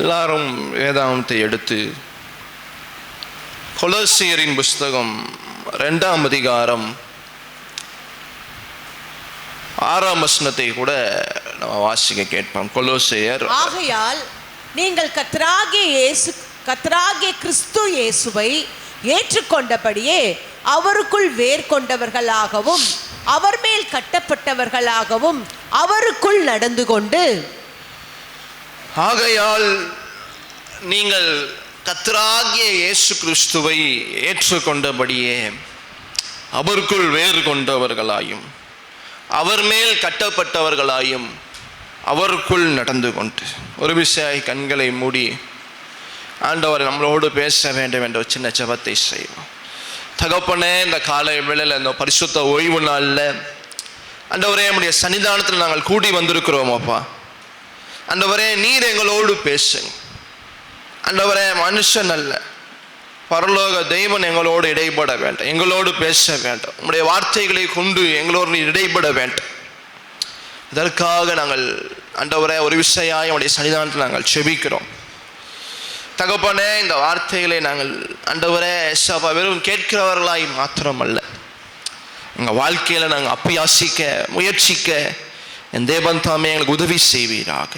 எல்லாரும் வேதாகமத்தை எடுத்து கொலோசியரின் புஸ்தகம் 2ஆம் அதிகாரம் 6ஆம் வசனத்தை கூட நம்ம வாசிக்க கேட்போம். கொலோசியர், ஆகையால் நீங்கள் கர்த்தராகிய கிறிஸ்து இயேசுவை ஏற்றுக்கொண்டபடியே அவருக்குள் வேர் கொண்டவர்களாகவும் அவர் மேல் கட்டப்பட்டவர்களாகவும் அவருக்குள் நடந்து கொண்டு. ஆகையால் நீங்கள் கர்த்தராகிய இயேசு கிறிஸ்துவை ஏற்றுக்கொண்டபடியே அவருக்குள் வேறு கொண்டவர்களாயும் அவர் மேல் கட்டப்பட்டவர்களாயும் அவருக்குள் நடந்து கொண்டு. ஒரு விஷயம், கண்களை மூடி ஆண்டவர் நம்மளோடு பேச வேண்டும் என்ற ஒரு சின்ன ஜெபத்தை செய்வோம். தகப்பனே, இந்த காலை வேளையில் இந்த பரிசுத்த ஓய்வு நாளில் ஆண்டவரே நம்முடைய சன்னிதானத்தில் நாங்கள் கூடி வந்திருக்கிறோம். அப்பா ஆண்டவரே, நீர் எங்களோடு பேசுங்க. ஆண்டவரே, மனுஷன் அல்ல, பரலோக தெய்வன் எங்களோடு இடைப்பட வேண்டும், எங்களோடு பேச வேண்டும். உம்முடைய வார்த்தைகளை கொண்டு எங்களோடு இடைப்பட வேண்டும். இதற்காக நாங்கள் ஆண்டவரே ஒரு விஷயம் நம்முடைய சன்னிதானத்தில் நாங்கள் செபிக்கிறோம். தகப்பனே, இந்த வார்த்தைகளை நாங்கள் ஆண்டவரே வெறும் கேட்கிறவர்களாய் மாத்திரமல்ல, எங்கள் வாழ்க்கையில் நாங்கள் அப்பியாசிக்க முயற்சிக்க என் தேவன் தாமே எங்களுக்கு உதவி செய்வீராக.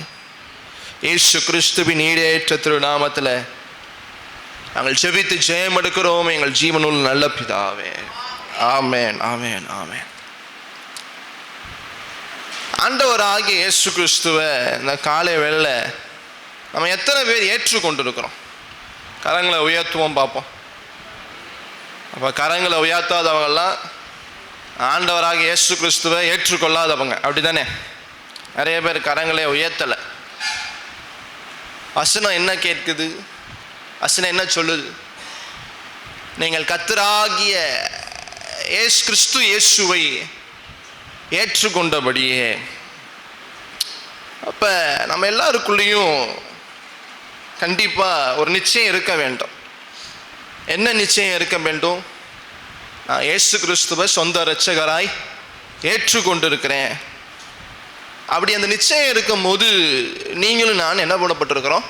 இயேசு கிறிஸ்துவின் ஈடேற்ற திருநாமத்தில் நாங்கள் செபித்து ஜெயம் எடுக்கிறோம் எங்கள் ஜீவனுள்ள நல்ல பிதாவே. ஆமேன், ஆமேன், ஆமேன். ஆண்டவராகிய இயேசு கிறிஸ்துவை இந்த காலை வேளையில் நம்ம எத்தனை பேர் ஏற்றுக்கொண்டிருக்கிறோம்? கரங்களை உயர்த்துவோம் பார்ப்போம். அப்போ கரங்களை உயர்த்தாதவங்கெல்லாம் ஆண்டவராகிய இயேசு கிறிஸ்துவை ஏற்றுக்கொள்ளாதவங்க, அப்படி தானே? நிறைய பேர் கரங்களே உயர்த்தலை. வசனம் என்ன கேட்குது? வசனம் என்ன சொல்லுது? நீங்கள் கர்த்தராகிய கிறிஸ்து இயேசுவை ஏற்றுக்கொண்டபடியே. அப்போ நம்ம எல்லாருக்குள்ளேயும் கண்டிப்பாக ஒரு நிச்சயம் இருக்க வேண்டும். என்ன நிச்சயம் இருக்க வேண்டும்? நான் இயேசு கிறிஸ்துவை சொந்த இரட்சகராய் ஏற்றுக்கொண்டிருக்கிறேன். அப்படி அந்த நிச்சயம் இருக்கும் போது நீங்களும் நான் என்ன பண்ணப்பட்டிருக்கிறோம்?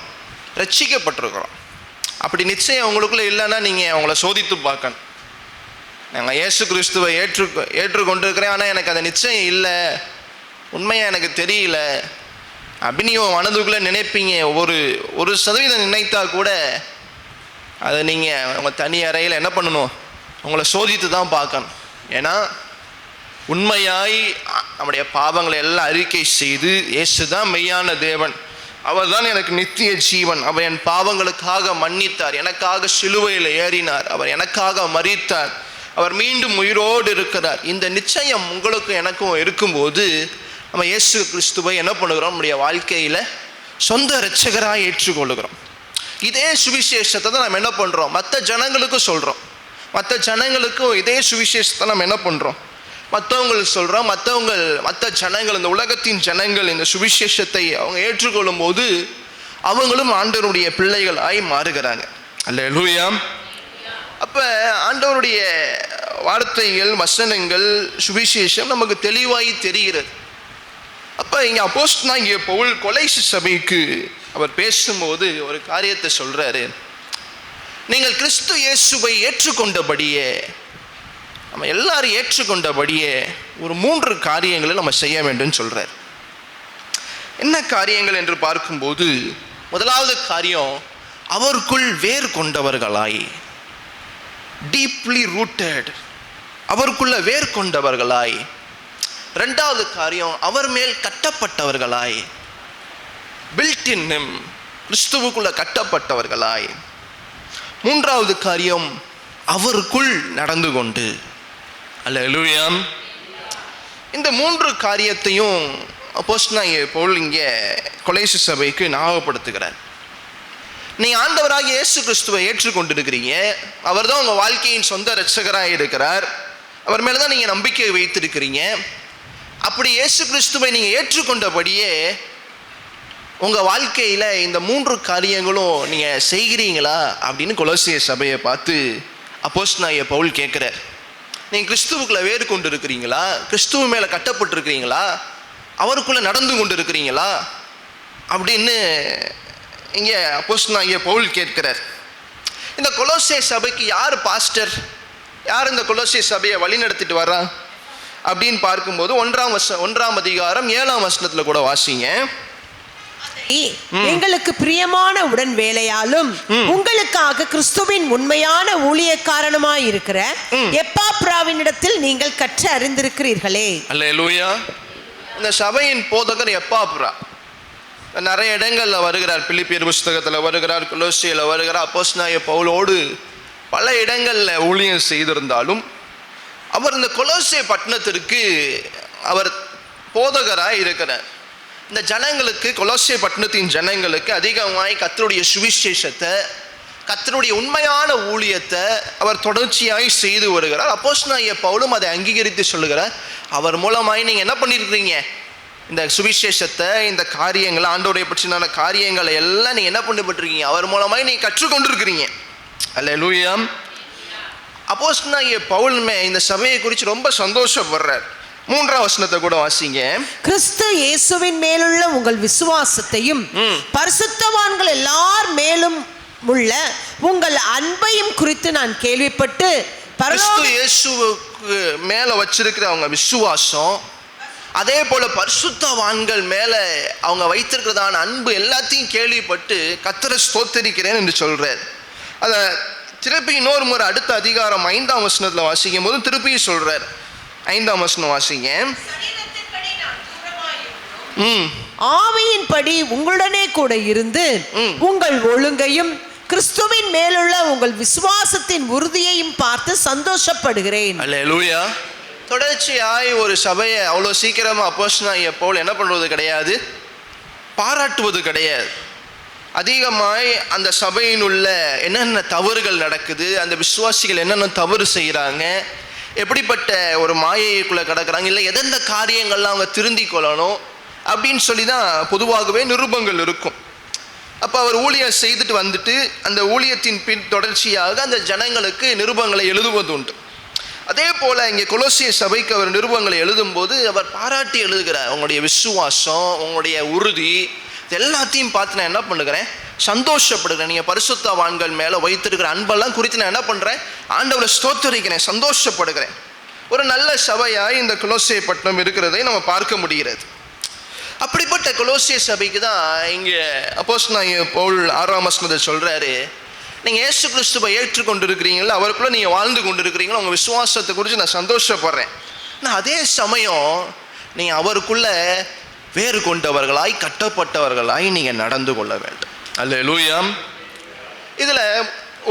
ரட்சிக்கப்பட்டிருக்கிறோம். அப்படி நிச்சயம் உங்களுக்குள்ளே இல்லைன்னா நீங்கள் அவங்கள சோதித்து பார்க்கணும். நாங்கள் இயேசு கிறிஸ்துவை ஏற்றுக்கொண்டிருக்கிறேன், ஆனால் எனக்கு அந்த நிச்சயம் இல்லை, உண்மையாக எனக்கு தெரியல அப்படின்னு நீங்கள் மனதுக்குள்ளே நினைப்பீங்க. ஒரு சதவீதம் நினைத்தா கூட அதை நீங்கள் உங்கள் தனி அறையில் என்ன பண்ணணும்? உங்களை சோதித்து தான் பார்க்கணும். ஏன்னா உண்மையாய் நம்முடைய பாவங்களை எல்லாம் அறிக்கை செய்து இயேசு தான் மெய்யான தேவன், அவர் தான் எனக்கு நித்திய ஜீவன், அவர் என் பாவங்களுக்காக மன்னித்தார், எனக்காக சிலுவையில் ஏறினார், அவர் எனக்காக மரித்தார், அவர் மீண்டும் உயிரோடு இருக்கிறார். இந்த நிச்சயம் உங்களுக்கும் எனக்கும் இருக்கும்போது நம்ம இயேசு கிறிஸ்துவை என்ன பண்ணுகிறோம்? நம்முடைய வாழ்க்கையில் சொந்த இரட்சகராக ஏற்றுக்கொள்ளுகிறோம். இதே சுவிசேஷத்தை தான் நம்ம என்ன பண்ணுறோம்? மற்ற ஜனங்களுக்கும் சொல்கிறோம். மற்ற ஜனங்களுக்கும் இதே சுவிசேஷத்தை நம்ம என்ன பண்ணுறோம்? மற்றவங்களுக்கு சொல்கிறோம். மற்ற ஜனங்கள், இந்த உலகத்தின் ஜனங்கள் இந்த சுவிசேஷத்தை அவங்க ஏற்றுக்கொள்ளும் போது அவங்களும் ஆண்டவருடைய பிள்ளைகளாய் மாறுகிறாங்க. அல்லேலூயா. அப்போ ஆண்டவருடைய வார்த்தைகள், வசனங்கள், சுவிசேஷம் நமக்கு தெளிவாய் தெரிகிறது. அப்போ இங்கே அப்போஸ்தலனாகிய பவுல் கொலோசை சபைக்கு அவர் பேசும்போது ஒரு காரியத்தை சொல்கிறாரு. நீங்கள் கிறிஸ்து இயேசுவை ஏற்றுக்கொண்டபடியே, நம்ம எல்லாரும் ஏற்றுக்கொண்டபடியே ஒரு 3 காரியங்களை நம்ம செய்ய வேண்டும் சொல்கிறார். என்ன காரியங்கள் என்று பார்க்கும்போது, முதலாவது காரியம், அவருக்குள் வேர் கொண்டவர்களாய், டீப்லி ரூட்டட், அவருக்குள்ள வேர் கொண்டவர்களாய். 2வது காரியம், அவர் மேல் கட்டப்பட்டவர்களாய், பில்ட் இன் ஹிம், கிறிஸ்துவுக்குள்ள கட்டப்பட்டவர்களாய். 3வது காரியம், அவருக்குள் நடந்து கொண்டு. அல்லேலூயா. இந்த 3 காரியத்தையும் அப்போஸ்தலனாகிய பவுல் இங்கே கொலோசை சபைக்கு ஞாபகப்படுத்துகிறார். நீங்கள் ஆண்டவராகிய இயேசு கிறிஸ்துவை ஏற்றுக்கொண்டிருக்கிறீங்க, அவர் தான் உங்கள் வாழ்க்கையின் சொந்த இரட்சகராக இருக்கிறார், அவர் மேலே தான் நீங்கள் நம்பிக்கை வைத்திருக்கிறீங்க. அப்படி இயேசு கிறிஸ்துவை நீங்கள் ஏற்றுக்கொண்டபடியே உங்கள் வாழ்க்கையில் இந்த 3 காரியங்களும் நீங்கள் செய்கிறீங்களா அப்படின்னு கொலோசிய சபையை பார்த்து அப்போஸ்தலனாகிய பவுல் கேட்குறார். நீங்கள் கிறிஸ்துவுக்குள்ளே வேறு கொண்டு இருக்கிறீங்களா? கிறிஸ்துவ மேலே கட்டப்பட்டிருக்கிறீங்களா? அவருக்குள்ளே நடந்து கொண்டு இருக்கிறீங்களா அப்படின்னு இங்கே அப்போஸ்தலனாகிய பவுல் கேட்கிறார், இந்த கொலோசே சபைக்கு யார் பாஸ்டர், யார் இந்த கொலோசே சபையை வழி நடத்திட்டு வர்றா அப்படின்னு பார்க்கும்போது 1ஆம் அதிகாரம் 7ஆம் வசனத்தில் கூட வாசிங்க. எங்களுக்கு பிரியமான உடன் வேலையாலும் உங்களுக்காக கிறிஸ்துவின் உண்மையான ஊழியக்காரனுமாய் இருக்கிற எப்பாப்ராவினிடத்தில் நீங்கள் கற்று அறிந்திருக்கிறீர்களே. அல்லேலூயா. இந்த சபையின் போதகர் எப்பாப்ரா நிறைய இடங்கள்ல வருகிறார். பிலிப்பியர் புஸ்தகத்தில் வருகிறார், கொலோசியில் வருகிறார். அப்போஸ்தலனாகிய பவுலோடு பல இடங்கள்ல ஊழியம் செய்திருந்தாலும் அவர் இந்த கொலோசே பட்டணத்திற்கு அவர் போதகராய் இருக்கிறார். இந்த ஜனங்களுக்கு, கொலோசே பட்டணத்தின் ஜனங்களுக்கு அதிகமாய் கர்த்தருடைய சுவிசேஷத்தை, கர்த்தருடைய உண்மையான ஊழியத்தை அவர் தொடர்ச்சியாய் செய்து வருகிறார். அப்போஸ்தலனாகிய பவுலும் அதை அங்கீகரித்து சொல்லுகிறார். அவர் மூலமாய் நீங்கள் என்ன பண்ணியிருக்கிறீங்க, இந்த சுவிசேஷத்தை, இந்த காரியங்களை, ஆண்டவரை பற்றின காரியங்களை எல்லாம் நீங்கள் என்ன பண்ணப்பட்டிருக்கீங்க, அவர் மூலமாய் நீங்கள் கற்றுக்கொண்டிருக்கிறீங்க. அல்லேலூயா. அப்போஸ்தலனாகிய பவுலுமே இந்த சபையை குறித்து ரொம்ப சந்தோஷப்படுறார். 3ஆம் வசனத்தை கூட வாசிங்க. கிறிஸ்து இயேசுவின் மேலுள்ள உங்கள் விசுவாசத்தையும் பரிசுத்தவான்கள் எல்லார் மேலும் உள்ள உங்கள் அன்பையும் குறித்து நான் கேள்விப்பட்டு, கிறிஸ்து இயேசுவுக்கு மேல வச்சிருக்கிற அவங்க விசுவாசம், அதே போல பரிசுத்தவான்கள் மேல அவங்க வைத்திருக்கிறதான அன்பு எல்லாத்தையும் கேள்விப்பட்டு கர்த்தரை ஸ்தோத்திரிக்கிறேன் என்று சொல்றார். அதை திருப்பி இன்னொரு முறை அடுத்த அதிகாரம் 5ஆம் வசனத்தில் வாசிக்கும் போது திருப்பி சொல்றார். 5ஆம் வசனம் வாசிங்க. ஆவியின்படி உங்களுடனே கூட இருந்து உங்கள் ஒழுங்கையும் கிறிஸ்துவின் மேலுள்ள உங்கள் விசுவாசத்தின் உறுதியையும் பார்த்து சந்தோஷப்படுகிறேன். அல்லேலூயா. தொடர்ச்சியாய் ஒரு சபையை அவ்வளோ சீக்கிரமா அப்போஸ்தலனாகிய பவுல் என்ன பண்றது கிடையாது, பாராட்டுவது கிடையாது. அதிகமாய் அந்த சபையின் உள்ள என்னென்ன தவறுகள் நடக்குது, அந்த விசுவாசிகள் என்னென்ன தவறு செய்கிறாங்க, எப்படிப்பட்ட ஒரு மாயைக்குள்ளே கிடக்கிறாங்க, இல்லை எந்தெந்த காரியங்கள்லாம் அவங்க திருந்தி கொள்ளணும் அப்படின்னு சொல்லி தான் பொதுவாகவே நிருபங்கள் இருக்கும். அப்போ அவர் ஊழியம் செய்துட்டு வந்துட்டு அந்த ஊழியத்தின் பின் தொடர்ச்சியாக அந்த ஜனங்களுக்கு நிருபங்களை எழுதுவது உண்டு. அதே போல் இங்கே கொலோசிய சபைக்கு அவர் நிருபங்களை எழுதும்போது அவர் பாராட்டி எழுதுகிறார். உங்களுடைய விசுவாசம், உங்களுடைய உறுதி, இது எல்லாத்தையும் பார்த்து நான் என்ன பண்ணுகிறேன், சந்தோஷப்படுகிறேன். நீங்கள் பரிசுத்தவான்கள் மேலே வைத்திருக்கிற அன்பெல்லாம் குறித்து நான் என்ன பண்ணுறேன், ஆண்டவரை ஸ்தோத்தரிக்கிறேன், சந்தோஷப்படுகிறேன். ஒரு நல்ல சபையாய் இந்த கொலோசே பட்டணம் இருக்கிறதை நம்ம பார்க்க முடிகிறது. அப்படிப்பட்ட கொலோசிய சபைக்கு தான் இங்கே அப்போஸ்தலனாகிய பவுல் 6ஆம் வசனத்தை சொல்கிறாரு, நீங்கள் இயேசு கிறிஸ்துவை ஏற்றுக்கொண்டிருக்கிறீங்களா, அவருக்குள்ளே நீங்கள் வாழ்ந்து கொண்டிருக்கிறீங்களா, உங்கள் விசுவாசத்தை குறித்து நான் சந்தோஷப்படுறேன். ஆனால் அதே சமயம் நீங்கள் அவருக்குள்ளே வேறு கொண்டவர்களாய், கட்டப்பட்டவர்களாய் நீங்கள் நடந்து கொள்ள வேண்டும். அல்லேலூயா. இதில்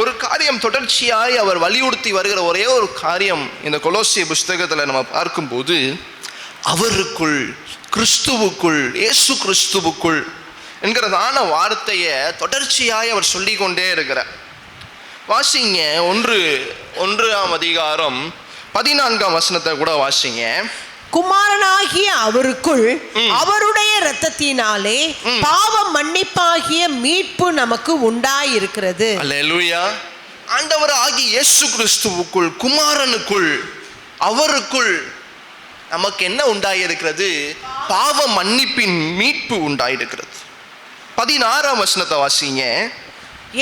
ஒரு காரியம் தொடர்ச்சியாய் அவர் வலியுறுத்தி வருகிற ஒரே ஒரு காரியம் இந்த கொலோசிய புஸ்தகத்தில் நம்ம பார்க்கும்போது, அவருக்குள், கிறிஸ்துவுக்குள், இயேசு கிறிஸ்துவுக்குள் என்கிறதான வார்த்தையை தொடர்ச்சியாய் அவர் சொல்லிக்கொண்டே இருக்கிறார். வாசிங்க 1ஆம் அதிகாரம் 14ஆம் வசனத்தை கூட வாசிங்க. குமாரனாகிய அவருக்குள் அவருடைய இரத்தத்தினாலே பாவ மன்னிப்பாகிய மீட்பு நமக்கு உண்டாயிருக்கிறது. அல்லேலூயா. ஆண்டவர் ஆகிய இயேசு கிறிஸ்துவுக்குள், குமாரனுக்குள், அவருக்குள் நமக்கு என்ன உண்டாயிருக்கிறது, பாவ மன்னிப்பின் மீட்பு உண்டாயிருக்கிறது. 16ஆம் வசனத்தை வாசிங்க.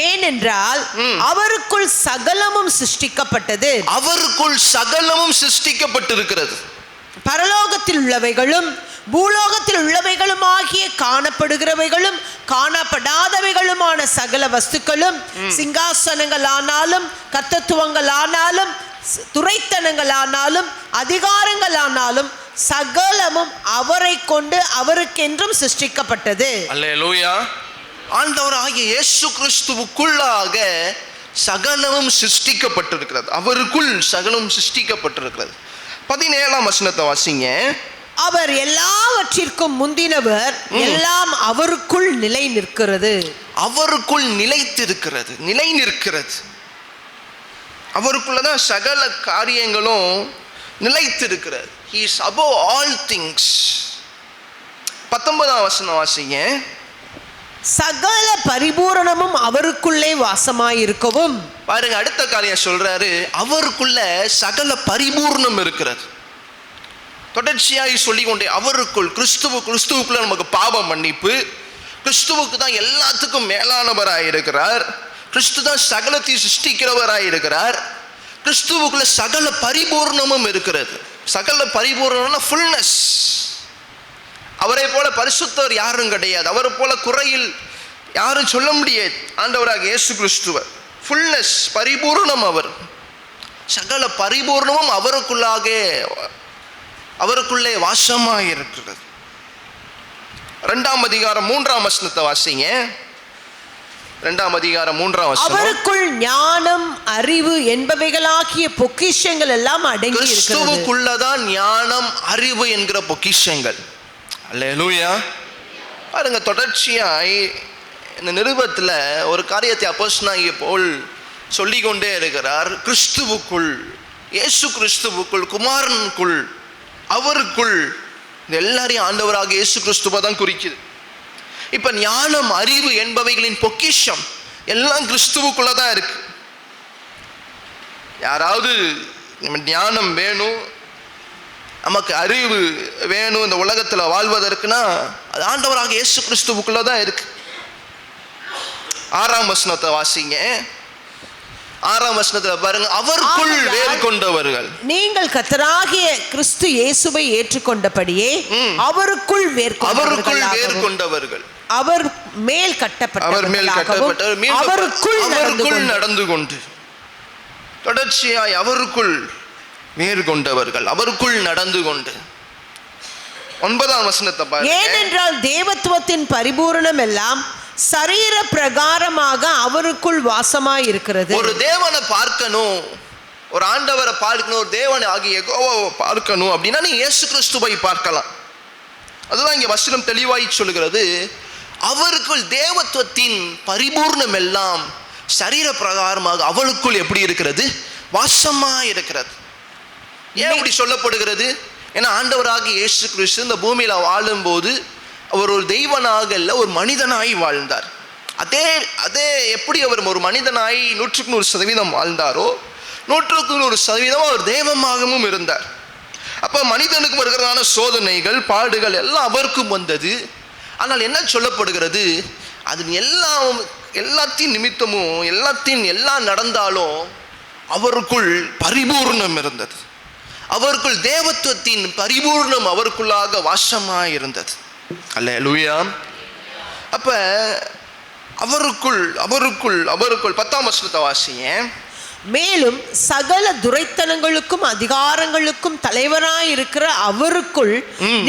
ஏனென்றால் அவருக்குள் சகலமும் சிருஷ்டிக்கப்பட்டது, அவருக்குள் சகலமும் சிருஷ்டிக்கப்பட்டிருக்கிறது. பரலோகத்தில் உள்ளவைகளும் பூலோகத்தில் உள்ளவைகளும் ஆகிய காணப்படுகிறவைகளும் காணப்படாதவைகளுமான சகல வஸ்துக்களும், சிங்காசனங்களானாலும் கர்த்தத்துவங்களானாலும் துரைத்தனங்களானாலும் அதிகாரங்களானாலும் சகலமும் அவரை கொண்டு அவருக்கென்றும் சிருஷ்டிக்கப்பட்டது. அல்லேலூயா. ஆண்டவர் ஆகிய இயேசு கிறிஸ்துவுக்குள்ளாக சகலமும் சிருஷ்டிக்கப்பட்டிருக்கிறது. அவருக்குள் சகலமும் சிருஷ்டிக்கப்பட்டிருக்கிறது. 17ஆம் வசனத்தை வாசிங்க. அவர் எல்லாவற்றிற்கும் முந்தினவர், எல்லாம் அவருக்குள் நிலை நிற்கிறது. அவருக்குள் நிலைத்திருக்கிறது, நிலை நிற்கிறது. அவருக்குள்ளதான் சகல காரியங்களும் நிலைத்திருக்கிறது. He is above all things. 19ஆம் வசனம் வாசிங்க. சகல பரிபூரணமும் அவருக்குள்ளே வாசமாயிருக்கவும். பாருங்க, அடுத்த காரியம் சொல்றாரு, அவருக்குள்ள சகல பரிபூர்ணம் இருக்கிறது. தொடர்ச்சியாய் சொல்லிக்கொண்டே அவருக்குள், கிறிஸ்துவுக்குள்ள நமக்கு பாவ மன்னிப்பு, கிறிஸ்துவுக்கு தான் எல்லாத்துக்கும் மேலானவராய் இருக்கிறார். கிறிஸ்து தான் சகலத்தை சிருஷ்டிக்கிறவராய் இருக்கிறார். கிறிஸ்துவுக்குள்ள சகல பரிபூர்ணமும் இருக்கிறது. சகல பரிபூர்ணம்னா ஃபுல்னஸ். அவரை போல பரிசுத்தவர் யாரும் கிடையாது. அவரை போல குறையில் யாரும் சொல்ல முடியாது. ஆண்டவராக இயேசு கிறிஸ்துவர் ஃபுல்னஸ், பரிபூர்ணம். அவர் சகல பரிபூர்ணமும் அவருக்குள்ளே வாசமாக இருக்கிறது. 2 அதிகாரம் 3 வசனத்தை வாசிங்க. 2 அதிகாரம் 3 வசனம். அவருக்குள் ஞானம், அறிவு என்பவைகளாகிய பொக்கிஷங்கள் எல்லாம் அடங்கி இருக்கிறது. கிறிஸ்துவுக்குள்ளதான் ஞானம், அறிவு என்கிற பொக்கிஷங்கள். அல்லேலூயா. பாருங்க, தொடர்ச்சியாய் இந்த நிருபத்தில் ஒரு காரியத்தை அப்போஸ்தலனாகிய பவுல் சொல்லிக்கொண்டே இருக்கிறார். கிறிஸ்துவுக்குள், இயேசு கிறிஸ்துவுக்குள், குமாரனுக்குள், அவருக்குள், எல்லாரையும் ஆண்டவராக இயேசு கிறிஸ்துவை தான் குறிக்குது. இப்ப ஞானம், அறிவு என்பவைகளின் பொக்கிஷம் எல்லாம் கிறிஸ்துவுக்குள்ள தான் இருக்கு. யாராவது ஞானம் வேணும், நமக்கு அறிவு வேணும் இந்த உலகத்தில் வாழ்வதற்குனா அது ஆண்டவராக இயேசு கிறிஸ்துவுக்குள்ள தான் இருக்கு. 6 வசனத்தை வாசிங்க. 6 வசனத்துல பாருங்க, அவருக்குள் வேறு கொண்டவர்கள். நீங்கள் கர்த்தராகிய கிறிஸ்து இயேசுவை ஏற்றுக்கொண்டபடியே அவருக்குள் வேறு கொண்டவர்கள், அவர் மேல் கட்டப்பட்டவர்கள், அவருக்குள் நடந்து கொண்டு, தொடர்ச்சியாய் அவருக்குள் வேறு கொண்டவர்கள், அவருக்குள் நடந்து கொண்டு. 9 வசனத்தை பாருங்க. ஏனென்றால் தேவத்துவத்தின் பரிபூரணம் எல்லாம் சரீர பிரகாரமாக அவருக்குள் வாசமாய் இருக்கிறது. ஒரு தேவனை பார்க்கணும், ஒரு ஆண்டவரை பார்க்கணும், ஒரு தேவனை ஆகிய யெகோவாவை பார்க்கணும் அப்படின்னா நீ இயேசு கிறிஸ்துவை பார்க்கலாம். அதுதான் இங்க வசனம் தெளிவாய் சொல்கிறது. அவருக்குள் தேவத்துவத்தின் பரிபூர்ணம் எல்லாம் சரீர பிரகாரமாக அவளுக்குள் எப்படி இருக்கிறது? வாசமா இருக்கிறது. ஏன் இப்படி சொல்லப்படுகிறது? ஏன்னா ஆண்டவராக இயேசு கிறிஸ்து இந்த பூமியில வாழும்போது அவர் ஒரு தெய்வனாக அல்ல, ஒரு மனிதனாய் வாழ்ந்தார். அதே எப்படி அவர் ஒரு மனிதனாய் 100% வாழ்ந்தாரோ 100% அவர் தெய்வமாகவும் இருந்தார். அப்ப மனிதனுக்கு வருகிறதான சோதனைகள், பாடுகள் எல்லாம் அவருக்கும் வந்தது. ஆனால் என்ன சொல்லப்படுகிறது? அது எல்லாத்தின் நிமித்தமும் எல்லாம் நடந்தாலும் அவருக்குள் பரிபூர்ணம் இருந்தது. அவருக்குள் தேவத்துவத்தின் பரிபூர்ணம் அவருக்குள்ளாக வாசமாய் இருந்தது. அல்லேலூயா. அப்ப அவருக்குள் 10 வசனத்தை வாசிங்க. மேலும் சகல துரைத்தனங்களுக்கும் அதிகாரங்களுக்கும் தலைவராய் இருக்கிற அவருக்குள்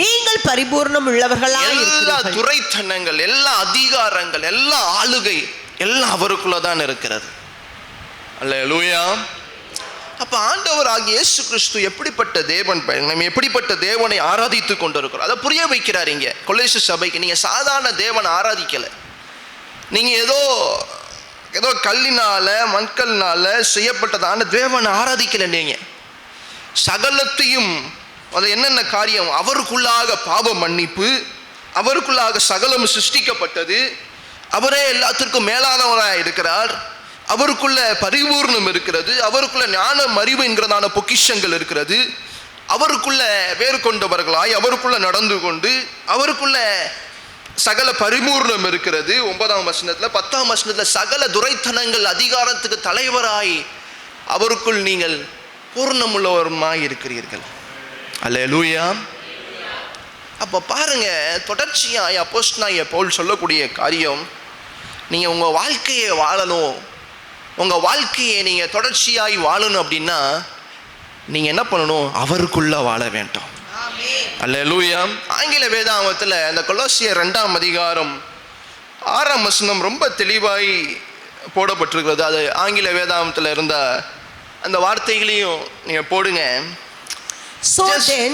நீங்கள் பரிபூர்ணம் உள்ளவர்களாய் எல்லா துரைத்தனங்கள், எல்லா அதிகாரங்கள், எல்லா ஆளுகை எல்லாம் அவருக்குள்ளதான் இருக்கிறது. அல்லேலூயா. அப்ப ஆண்டவராகிய இயேசு கிறிஸ்து எப்படிப்பட்ட தேவன், நம்ம எப்படிப்பட்ட தேவனை ஆராதித்து கொண்டிருக்கிறோம் அதை புரிய வைக்கிறார் இங்க கொலோசை சபைக்கு. நீங்க சாதாரண தேவனை ஆராதிக்கல, நீங்க ஏதோ கல்லினால மண்கல்னால செய்யப்பட்டதான தேவனை ஆராதிக்கல. நீங்க சகலத்தையும், அது என்னென்ன காரியம், அவருக்குள்ளாக பாவ மன்னிப்பு, அவருக்குள்ளாக சகலம் சிருஷ்டிக்கப்பட்டது, அவரே எல்லாத்திற்கும் மேலானவராக இருக்கிறார், அவருக்குள்ள பரிபூர்ணம் இருக்கிறது, அவருக்குள்ள ஞானம், அறிவு என்கிறதான பொக்கிஷங்கள் இருக்கிறது, அவருக்குள்ள வேறு கொண்டவர்களாய் அவருக்குள்ள நடந்து கொண்டு அவருக்குள்ள சகல பரிபூர்ணம் இருக்கிறது. 9 வசனத்துல 10 வசனத்துல சகல துரைத்தனங்கள் அதிகாரத்துக்கு தலைவராய் அவருக்குள் நீங்கள் பூர்ணமுள்ளவருமாய் இருக்கிறீர்கள். அல்லேலூயா. அப்ப பாருங்க, தொடர்ச்சியாய் அப்போஸ்தலனாகிய பவுல் சொல்லக்கூடிய காரியம், நீங்க உங்க வாழ்க்கையை வாழணும், உங்க வாழ்க்கையை நீங்க தொடர்ச்சியாய் வாழணும் அப்படின்னா நீங்க என்ன பண்ணணும்? அவருக்குள்ள வாழ வேண்டும். அல்லேலூயா. ஆங்கில வேதாகமத்தில் இந்த கொலோசியர் 2 அதிகாரம் 6 வசனம் ரொம்ப தெளிவாய் போடப்பட்டிருக்கிறது. அது ஆங்கில வேதாகமத்தில் இருந்த அந்த வார்த்தைகளையும் நீங்க போடுங்க. So then,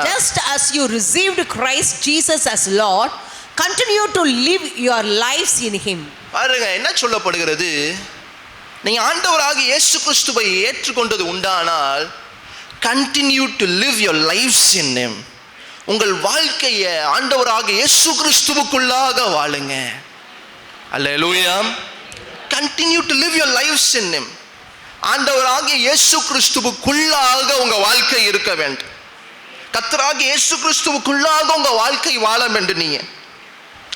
just as you received Christ Jesus as Lord, continue to live your lives in him. பாருங்க என்ன சொல்லப்படுகிறது? நீங்க ஆண்டவராக இயேசு கிறிஸ்துவை ஏற்றுக்கொண்டது உண்டானால் continue to live your lives in him. உங்கள் வாழ்க்கையை ஆண்டவராக இயேசு கிறிஸ்துவுக்குள்ளாக வாழுங்க. அல்லேலூயா. continue to live your lives in him. ஆண்டவராக இயேசு கிறிஸ்துவுக்குள்ளாக உங்க வாழ்க்கை இருக்க வேண்டும். கர்த்தராக இயேசு கிறிஸ்துவுக்குள்ளாக உங்க வாழ்க்கை வாழ வேண்டும். நீங்க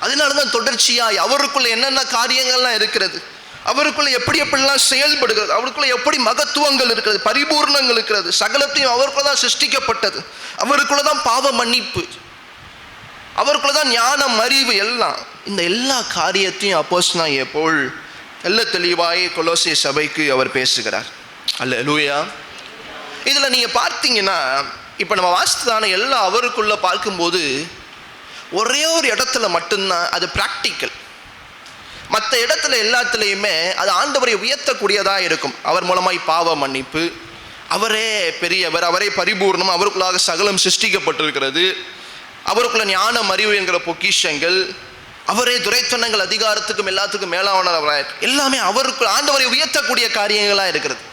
அதனாலதான் தொடர்ச்சியாய் அவருக்குள்ள என்னென்ன காரியங்கள்லாம் இருக்கிறது, அவருக்குள்ள எப்படிலாம் செயல்படுகிறது, அவருக்குள்ள எப்படி மகத்துவங்கள் இருக்கிறது, பரிபூர்ணங்கள் இருக்கிறது, சகலத்தையும் அவருக்குள்ள தான் சிருஷ்டிக்கப்பட்டது, அவருக்குள்ள தான் பாவ மன்னிப்பு, அவருக்குள்ள தான் ஞானம் அறிவு எல்லாம். இந்த எல்லா காரியத்தையும் அப்போஸ்தலனாகிய பவுல் நல்ல தெளிவாய் கொலோசே சபைக்கு அவர் பேசுகிறார். அல்லேலூயா. இதுல நீங்க பார்த்தீங்கன்னா இப்ப நம்ம வாசித்ததான எல்லாம் அவருக்குள்ள பார்க்கும்போது ஒரே ஒரு இடத்துல மட்டும்தான் அது பிராக்டிக்கல். மற்ற இடத்துல எல்லாத்துலேயுமே அது ஆண்டவரை உயர்த்தக்கூடியதாக இருக்கும். அவர் மூலமாய் பாவ மன்னிப்பு, அவரே பெரியவர், அவரே பரிபூர்ணம், அவருக்குள்ளாக சகலம் சிருஷ்டிக்கப்பட்டிருக்கிறது, அவருக்குள்ள ஞானம் அறிவு என்கிற பொக்கிஷங்கள், அவரே துரைத்தனங்கள் அதிகாரத்துக்கும் எல்லாத்துக்கும் மேலானவராக, எல்லாமே அவருக்குள்ள ஆண்டவரை உயர்த்தக்கூடிய காரியங்களாக இருக்கிறது.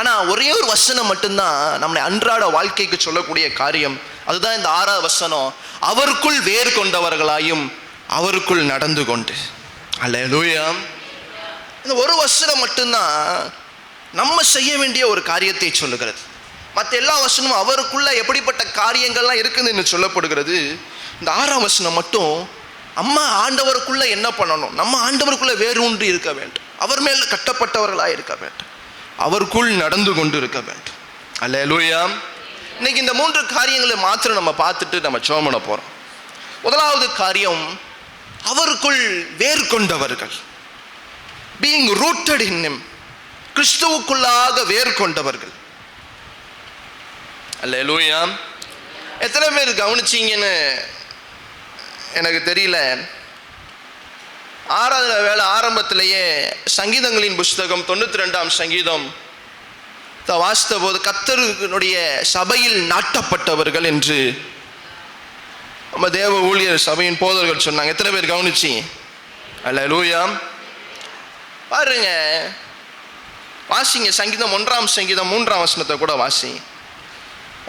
ஆனால் ஒரே ஒரு வசனம் மட்டும்தான் நம்முடைய அன்றாட வாழ்க்கைக்கு சொல்லக்கூடிய காரியம். அதுதான் இந்த 6வது வசனம், அவருக்குள் வேறு கொண்டவர்களாயும் அவருக்குள் நடந்து கொண்டு. அல்லேலூயா. இந்த ஒரு வசனம் மட்டும்தான் நம்ம செய்ய வேண்டிய ஒரு காரியத்தை சொல்லுகிறது. மற்ற எல்லா வசனமும் அவருக்குள்ள எப்படிப்பட்ட காரியங்கள்லாம் இருக்குதுன்னு சொல்லப்படுகிறது. இந்த 6ஆம் வசனம் மட்டும் அம்மா ஆண்டவருக்குள்ள என்ன பண்ணணும், நம்ம ஆண்டவருக்குள்ள வேரூன்றி இருக்க வேண்டும், அவர் மேல் கட்டப்பட்டவர்களாக இருக்க வேண்டும், அவருக்குள் நடந்து கொண்டு இருக்க வேண்டும். அல்லேலூயா. இன்னைக்கு இந்த 3 காரியங்களை மாத்திரம் நம்ம பார்த்துட்டு நம்ம ஜெபம் பண்ண போறோம். முதலாவது காரியம், அவருக்குள் வேர் கொண்டவர்கள், பீயிங் ரூட்டட் இன் ஹிம், கிறிஸ்துவுக்குள்ளாக வேர் கொண்டவர்கள். அல்லேலூயா. எத்தனை பேர் கவனிச்சீங்கன்னு எனக்கு தெரியல. 6வது வேளை ஆரம்பத்திலேயே சங்கீதங்களின் புஸ்தகம் 92ஆம் சங்கீதம் வாசித்த போது கர்த்தருடைய சபையில் நாட்டப்பட்டவர்கள் என்று நம்ம தேவ ஊழியர் சபையின் போதர்கள் சொன்னாங்க. எத்தனை பேர் கவனிச்சீங்க? அல்லேலூயா. பாருங்க, வாசிங்க சங்கீதம் 1ஆம் சங்கீதம் 3ஆம் வசனத்தை கூட வாசிங்க.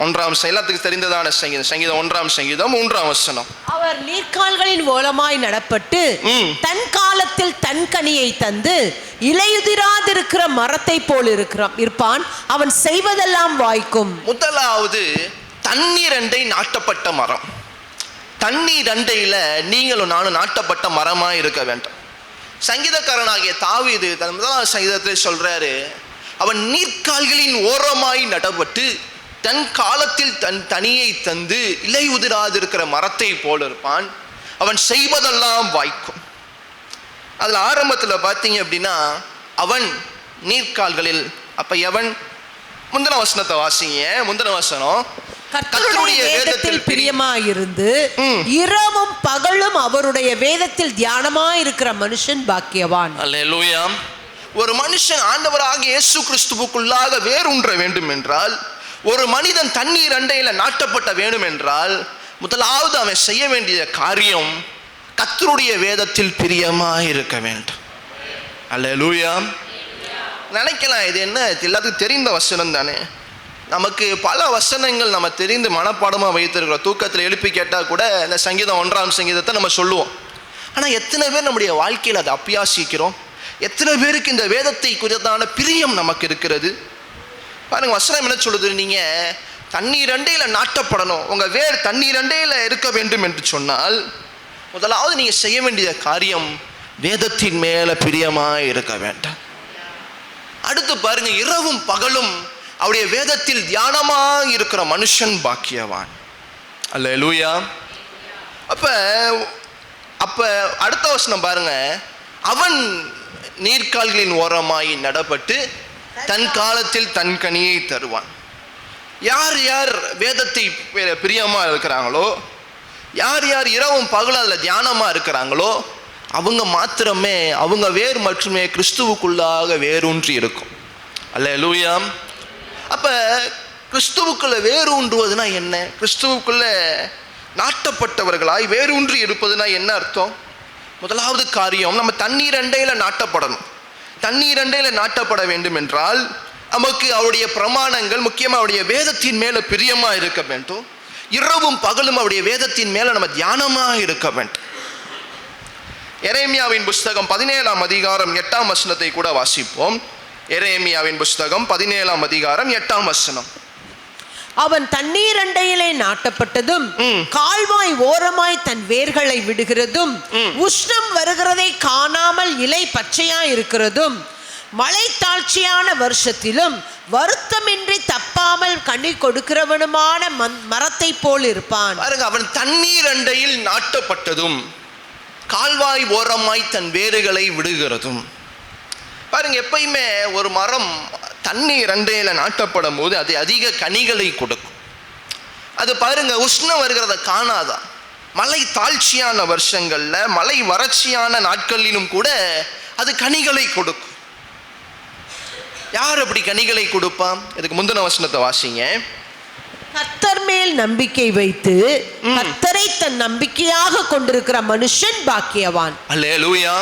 1ஆம் எல்லாத்துக்கு தெரிந்ததான சங்கீதம் 1ஆம் சங்கீதம் 3ஆம் வசனம். அவர் நீர்க்கால்களின் ஓலமாய் நடப்பட்டு தன் காலத்தில் தன் கனியை தந்து இலையுதிராதிருக்கிற மரத்தை போல் இருப்பான், அவன் செய்வதெல்லாம் வாய்க்கும். முதலாவது தண்ணீர் அண்டை நாட்டப்பட்ட மரம். தண்ணீர் அண்டையில நீங்களும் நானும் நாட்டப்பட்ட மரமா இருக்க வேண்டும். சங்கீதக்காரனாகிய தாவீது தன் 1ஆம் சங்கீதத்தில் சொல்றாரு, அவன் நீர்க்கால்களின் ஓரமாய் நடப்பட்டு தன் காலத்தில் தன் தனியை தந்து இலை உதிராதிருக்கிற மரத்தை போல இருப்பான், அவன் செய்வதெல்லாம் வாய்க்கும். அதுல ஆரம்பத்துல பார்த்தீங்க அப்படின்னா அவன் நீர்க்கால்களில், அப்ப எவன்? முந்தின வசனத்தை வாசிங்க. முந்தின வசனம், கர்த்தருடைய வேதத்தில் பிரியமாயிருந்து இரவும் பகலும் அவருடைய வேதத்தில் தியானமாயிருக்கிற மனுஷன் பாக்கியவான். அல்லேலூயா. ஒரு மனுஷன் ஆண்டவராகிய இயேசு கிறிஸ்துவுக்குள்ளாக வேரூன்ற வேண்டும் என்றால், ஒரு மனிதன் தண்ணீர் அண்டையில நாட்டப்பட்ட வேண்டும் என்றால், முதலாவது அவன் செய்ய வேண்டிய காரியம் கர்த்தருடைய வேதத்தில் பிரியமாய் இருக்க வேண்டும். அல்லேலூயா. நினைக்கலாம் இது என்ன எல்லாத்துக்கும் தெரிந்த வசனம் தானே, நமக்கு பல வசனங்கள் நம்ம தெரிந்து மனப்பாடமாக வைத்திருக்கிறோம். தூக்கத்தில் எழுப்பி கேட்டால் கூட இந்த சங்கீதம் 1ஆம் சங்கீதத்தை நம்ம சொல்லுவோம். ஆனால் எத்தனை பேர் நம்முடைய வாழ்க்கையில் அதை அபியாசிக்கிறோம்? எத்தனை பேருக்கு இந்த வேதத்தை குறித்தான பிரியம் நமக்கு இருக்கிறது? பாருங்க, வசனம் என்ன சொல்லுது, நீங்க தண்ணீர் அண்டையில நாட்டப்படணும், உங்க வேர் தண்ணீர் அண்டையில இருக்க வேண்டும் என்று சொன்னால், முதலாவது நீங்க செய்ய வேண்டிய காரியம் வேதத்தின் மேல பிரியமாய் இருக்க வேண்டும். அடுத்து பாருங்க, இரவும் பகலும் அவருடைய வேதத்தில் தியானமாய் இருக்கிற மனுஷன் பாக்கியவான். அல்லேலூயா. அப்ப அடுத்த வசனம் பாருங்க, அவன் நீர்க்கால்களின் ஓரமாய் நடப்பட்டு தன் காலத்தில் தன் கனியை தருவான். யார் யார் வேதத்தை பிரியமா இருக்கிறாங்களோ, யார் யார் இரவும் பகலும் அதில் தியானமா இருக்கிறாங்களோ, அவங்க மாத்திரமே அவங்க வேர் மட்டுமே கிறிஸ்துவுக்குள்ளாக வேரூன்றி இருக்கும். அல்லேலூயா. அப்ப கிறிஸ்துவுக்குள்ள வேரூன்றுவதுனா என்ன? கிறிஸ்துவுக்குள்ள நாட்டப்பட்டவர்களாய் வேரூன்றி இருப்பதுனா என்ன அர்த்தம்? முதலாவது காரியம், நம்ம தண்ணீர் அண்டையில நாட்டப்படணும். தண்ணீர் அண்டையில நாட்டப்பட வேண்டும் என்றால் நமக்கு அவருடைய பிரமாணங்கள், முக்கியமாக அவருடைய வேதத்தின் மேல பிரியமா இருக்க வேண்டும். இரவும் பகலும் அவருடைய வேதத்தின் மேல நம்ம தியானமா இருக்க வேண்டும். எரேமியாவின் புஸ்தகம் 17ஆம் அதிகாரம் 8ஆம் வசனத்தை கூட வாசிப்போம். எரேமியாவின் புஸ்தகம் 17ஆம் அதிகாரம் 8ஆம் வசனம். அவன் தண்ணீர் அண்டையிலே நாட்டப்பட்டதும் கால்வாய் ஓரமாய் தன் வேர்களை விடுகிறதும் உஷ்ணம் வருகிறதை காணாமல் இலை பச்சையா இருக்கிறதும் மழை தாழ்ச்சியான வருஷத்திலும் வருத்தமின்றி தப்பாமல் கனி கொடுக்கிறவனுமான மரத்தை போல் இருப்பான். பாருங்க, அவன் தண்ணீர் அண்டையில் நாட்டப்பட்டதும் கால்வாய் ஓரமாய் தன் வேர்களை விடுகிறதும். பாருங்க, எப்பயுமே ஒரு மரம் தண்ணீர் அண்டையில நாட்டப்படும் போது அது அதிக கனிகளை கொடுக்கும். அது பாருங்க, உஷ்ணம் வருகிறத காணாதான். மழை தாழ்ச்சியான வருஷங்கள்ல, மழை வறட்சியான நாட்களிலும் கூட அது கனிகளை கொடுக்கும். யார் அப்படி கனிகளை கொடுப்பான்? இதுக்கு முந்தின வசனத்தை வாசிங்க. கர்த்தர் மேல் நம்பிக்கை வைத்து கர்த்தரை தன் நம்பிக்கையாக கொண்டிருக்கிற மனுஷன் பாக்கியவான். அல்லேலூயா.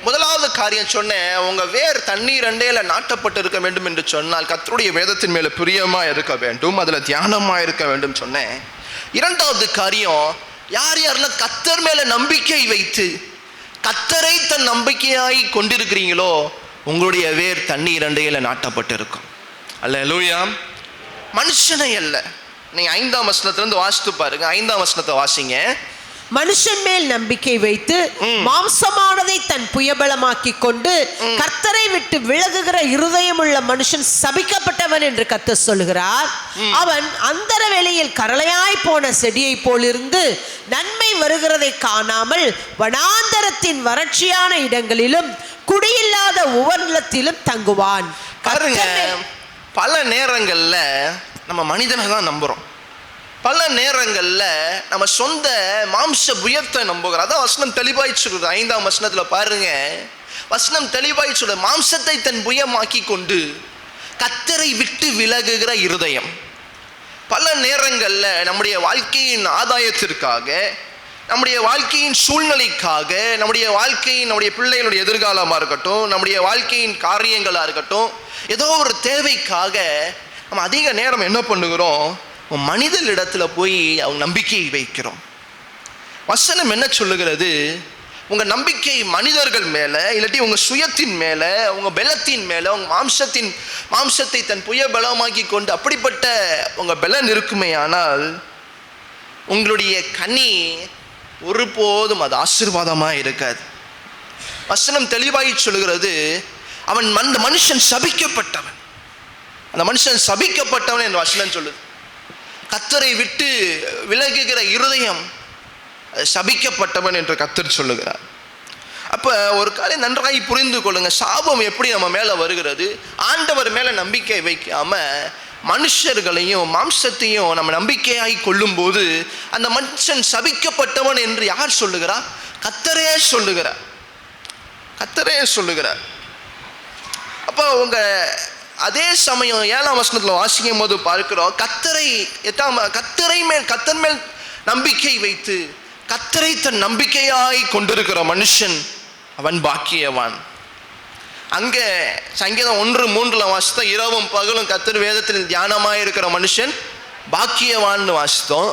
முதலாவது காரியம் சொன்னேன், உங்க வேர் தண்ணீர் அண்டையில நாட்டப்பட்டு இருக்க வேண்டும் என்று சொன்னால் கர்த்தருடைய வேதத்தின் மேல பிரியமா இருக்க வேண்டும், அதுல தியானமா இருக்க வேண்டும் சொன்னேன். இரண்டாவது காரியம், யார் யாரெல்லாம் கர்த்தர் மேல நம்பிக்கை வைத்து கர்த்தரை தன் நம்பிக்கையாய் கொண்டிருக்கிறீங்களோ உங்களுடைய வேர் தண்ணீர் அண்டையில நாட்டப்பட்டு இருக்கும். அல்லேலூயா. மனுஷனை அல்ல. நீங்க 5ஆம் வசனத்திலிருந்து வாசித்து பாருங்க. 5ஆம் வசனத்தை வாசிங்க. மனுஷன் மேல் நம்பிக்கை வைத்து மாம்சமானதை தன் புயபலமாக்கி கொண்டு கர்த்தரை விட்டு விலகுகிற இருதயமுள்ள மனுஷன் சபிக்கப்பட்டவன் என்று கர்த்தர் சொல்லுகிறார். அவன் அந்தர வெளியில் கரளையாய் போன செடியை போலிருந்து நன்மை வருகிறதை காணாமல் வனாந்தரத்தின் வறட்சியான இடங்களிலும் குடியில்லாத உவர்நிலத்திலும் தங்குவான். பாருங்க, பல நேரங்கள்ல நம்ம மனிதனை தான் நம்புறோம். பல நேரங்கள்ல நம்ம சொந்த மாம்ச புயத்தை நம்புகிறோம். அதான் வசனம் தெளிவாய் சொல்லுது. 5ஆம் வசனத்துல பாருங்க, வசனம் தெளிவாய் சொல்லுது, மாம்சத்தை தன் புயமாக்கி கொண்டு கர்த்தரை விட்டு விலகுகிற இருதயம். பல நேரங்கள்ல நம்முடைய வாழ்க்கையின் ஆதாயத்திற்காக, நம்முடைய வாழ்க்கையின் சூழ்நிலைக்காக, நம்முடைய வாழ்க்கையின், நம்முடைய பிள்ளைகளுடைய எதிர்காலமாக இருக்கட்டும், நம்முடைய வாழ்க்கையின் காரியங்களாக இருக்கட்டும், ஏதோ ஒரு தேவைக்காக நம்ம அதிக நேரம் என்ன பண்ணுகிறோம்? மனிதனிடத்துல போய் அவங்க நம்பிக்கையை வைக்கிறோம். வசனம் என்ன சொல்லுகிறது? உங்க நம்பிக்கை மனிதர்கள் மேல, இல்லாட்டி உங்க சுயத்தின் மேல, உங்க பலத்தின் மேல, உங்க மாம்சத்தை தன் புய பலமாக்கி கொண்டு அப்படிப்பட்ட உங்க பலன் இருக்குமே, ஆனால் உங்களுடைய கனி ஒருபோதும் அது ஆசீர்வாதமா இருக்காது. வசனம் தெளிவாய் சொல்லுகிறது, அந்த மனுஷன் சபிக்கப்பட்டவன். அந்த மனுஷன் சபிக்கப்பட்டவன் என்று வசனம் சொல்லுது. கர்த்தரை விட்டு விலகுகிற இருதயம் சபிக்கப்பட்டவன் என்று கர்த்தர் சொல்லுகிறார். அப்ப ஒரு காரியம் நன்றாய் புரிந்து கொள்ளுங்க. சாபம் எப்படி நம்ம மேல வருகிறது? ஆண்டவர் மேல நம்பிக்கை வைக்காம மனுஷர்களையும் மாம்சத்தையும் நம்ம நம்பிக்கையாய் கொள்ளும் போது அந்த மனுஷன் சபிக்கப்பட்டவன் என்று யார் சொல்லுகிறார்? கர்த்தரே சொல்லுகிறார். கர்த்தரே சொல்லுகிறார். அப்போ உங்க அதே சமயம் 7ஆம் வசனத்துல வாசிக்கும் போது பார்க்கிறோம், கர்த்தர் மேல் நம்பிக்கை வைத்து கர்த்தரை தன் நம்பிக்கையாய் கொண்டிருக்கிற மனுஷன் அவன் பாக்கியவான். அங்க சங்கீதம் 1:3 வாசித்தோம், இரவும் பகலும் கர்த்தர் வேதத்தில் தியானமாய் இருக்கிற மனுஷன் பாக்கியவான் வாசித்தோம்.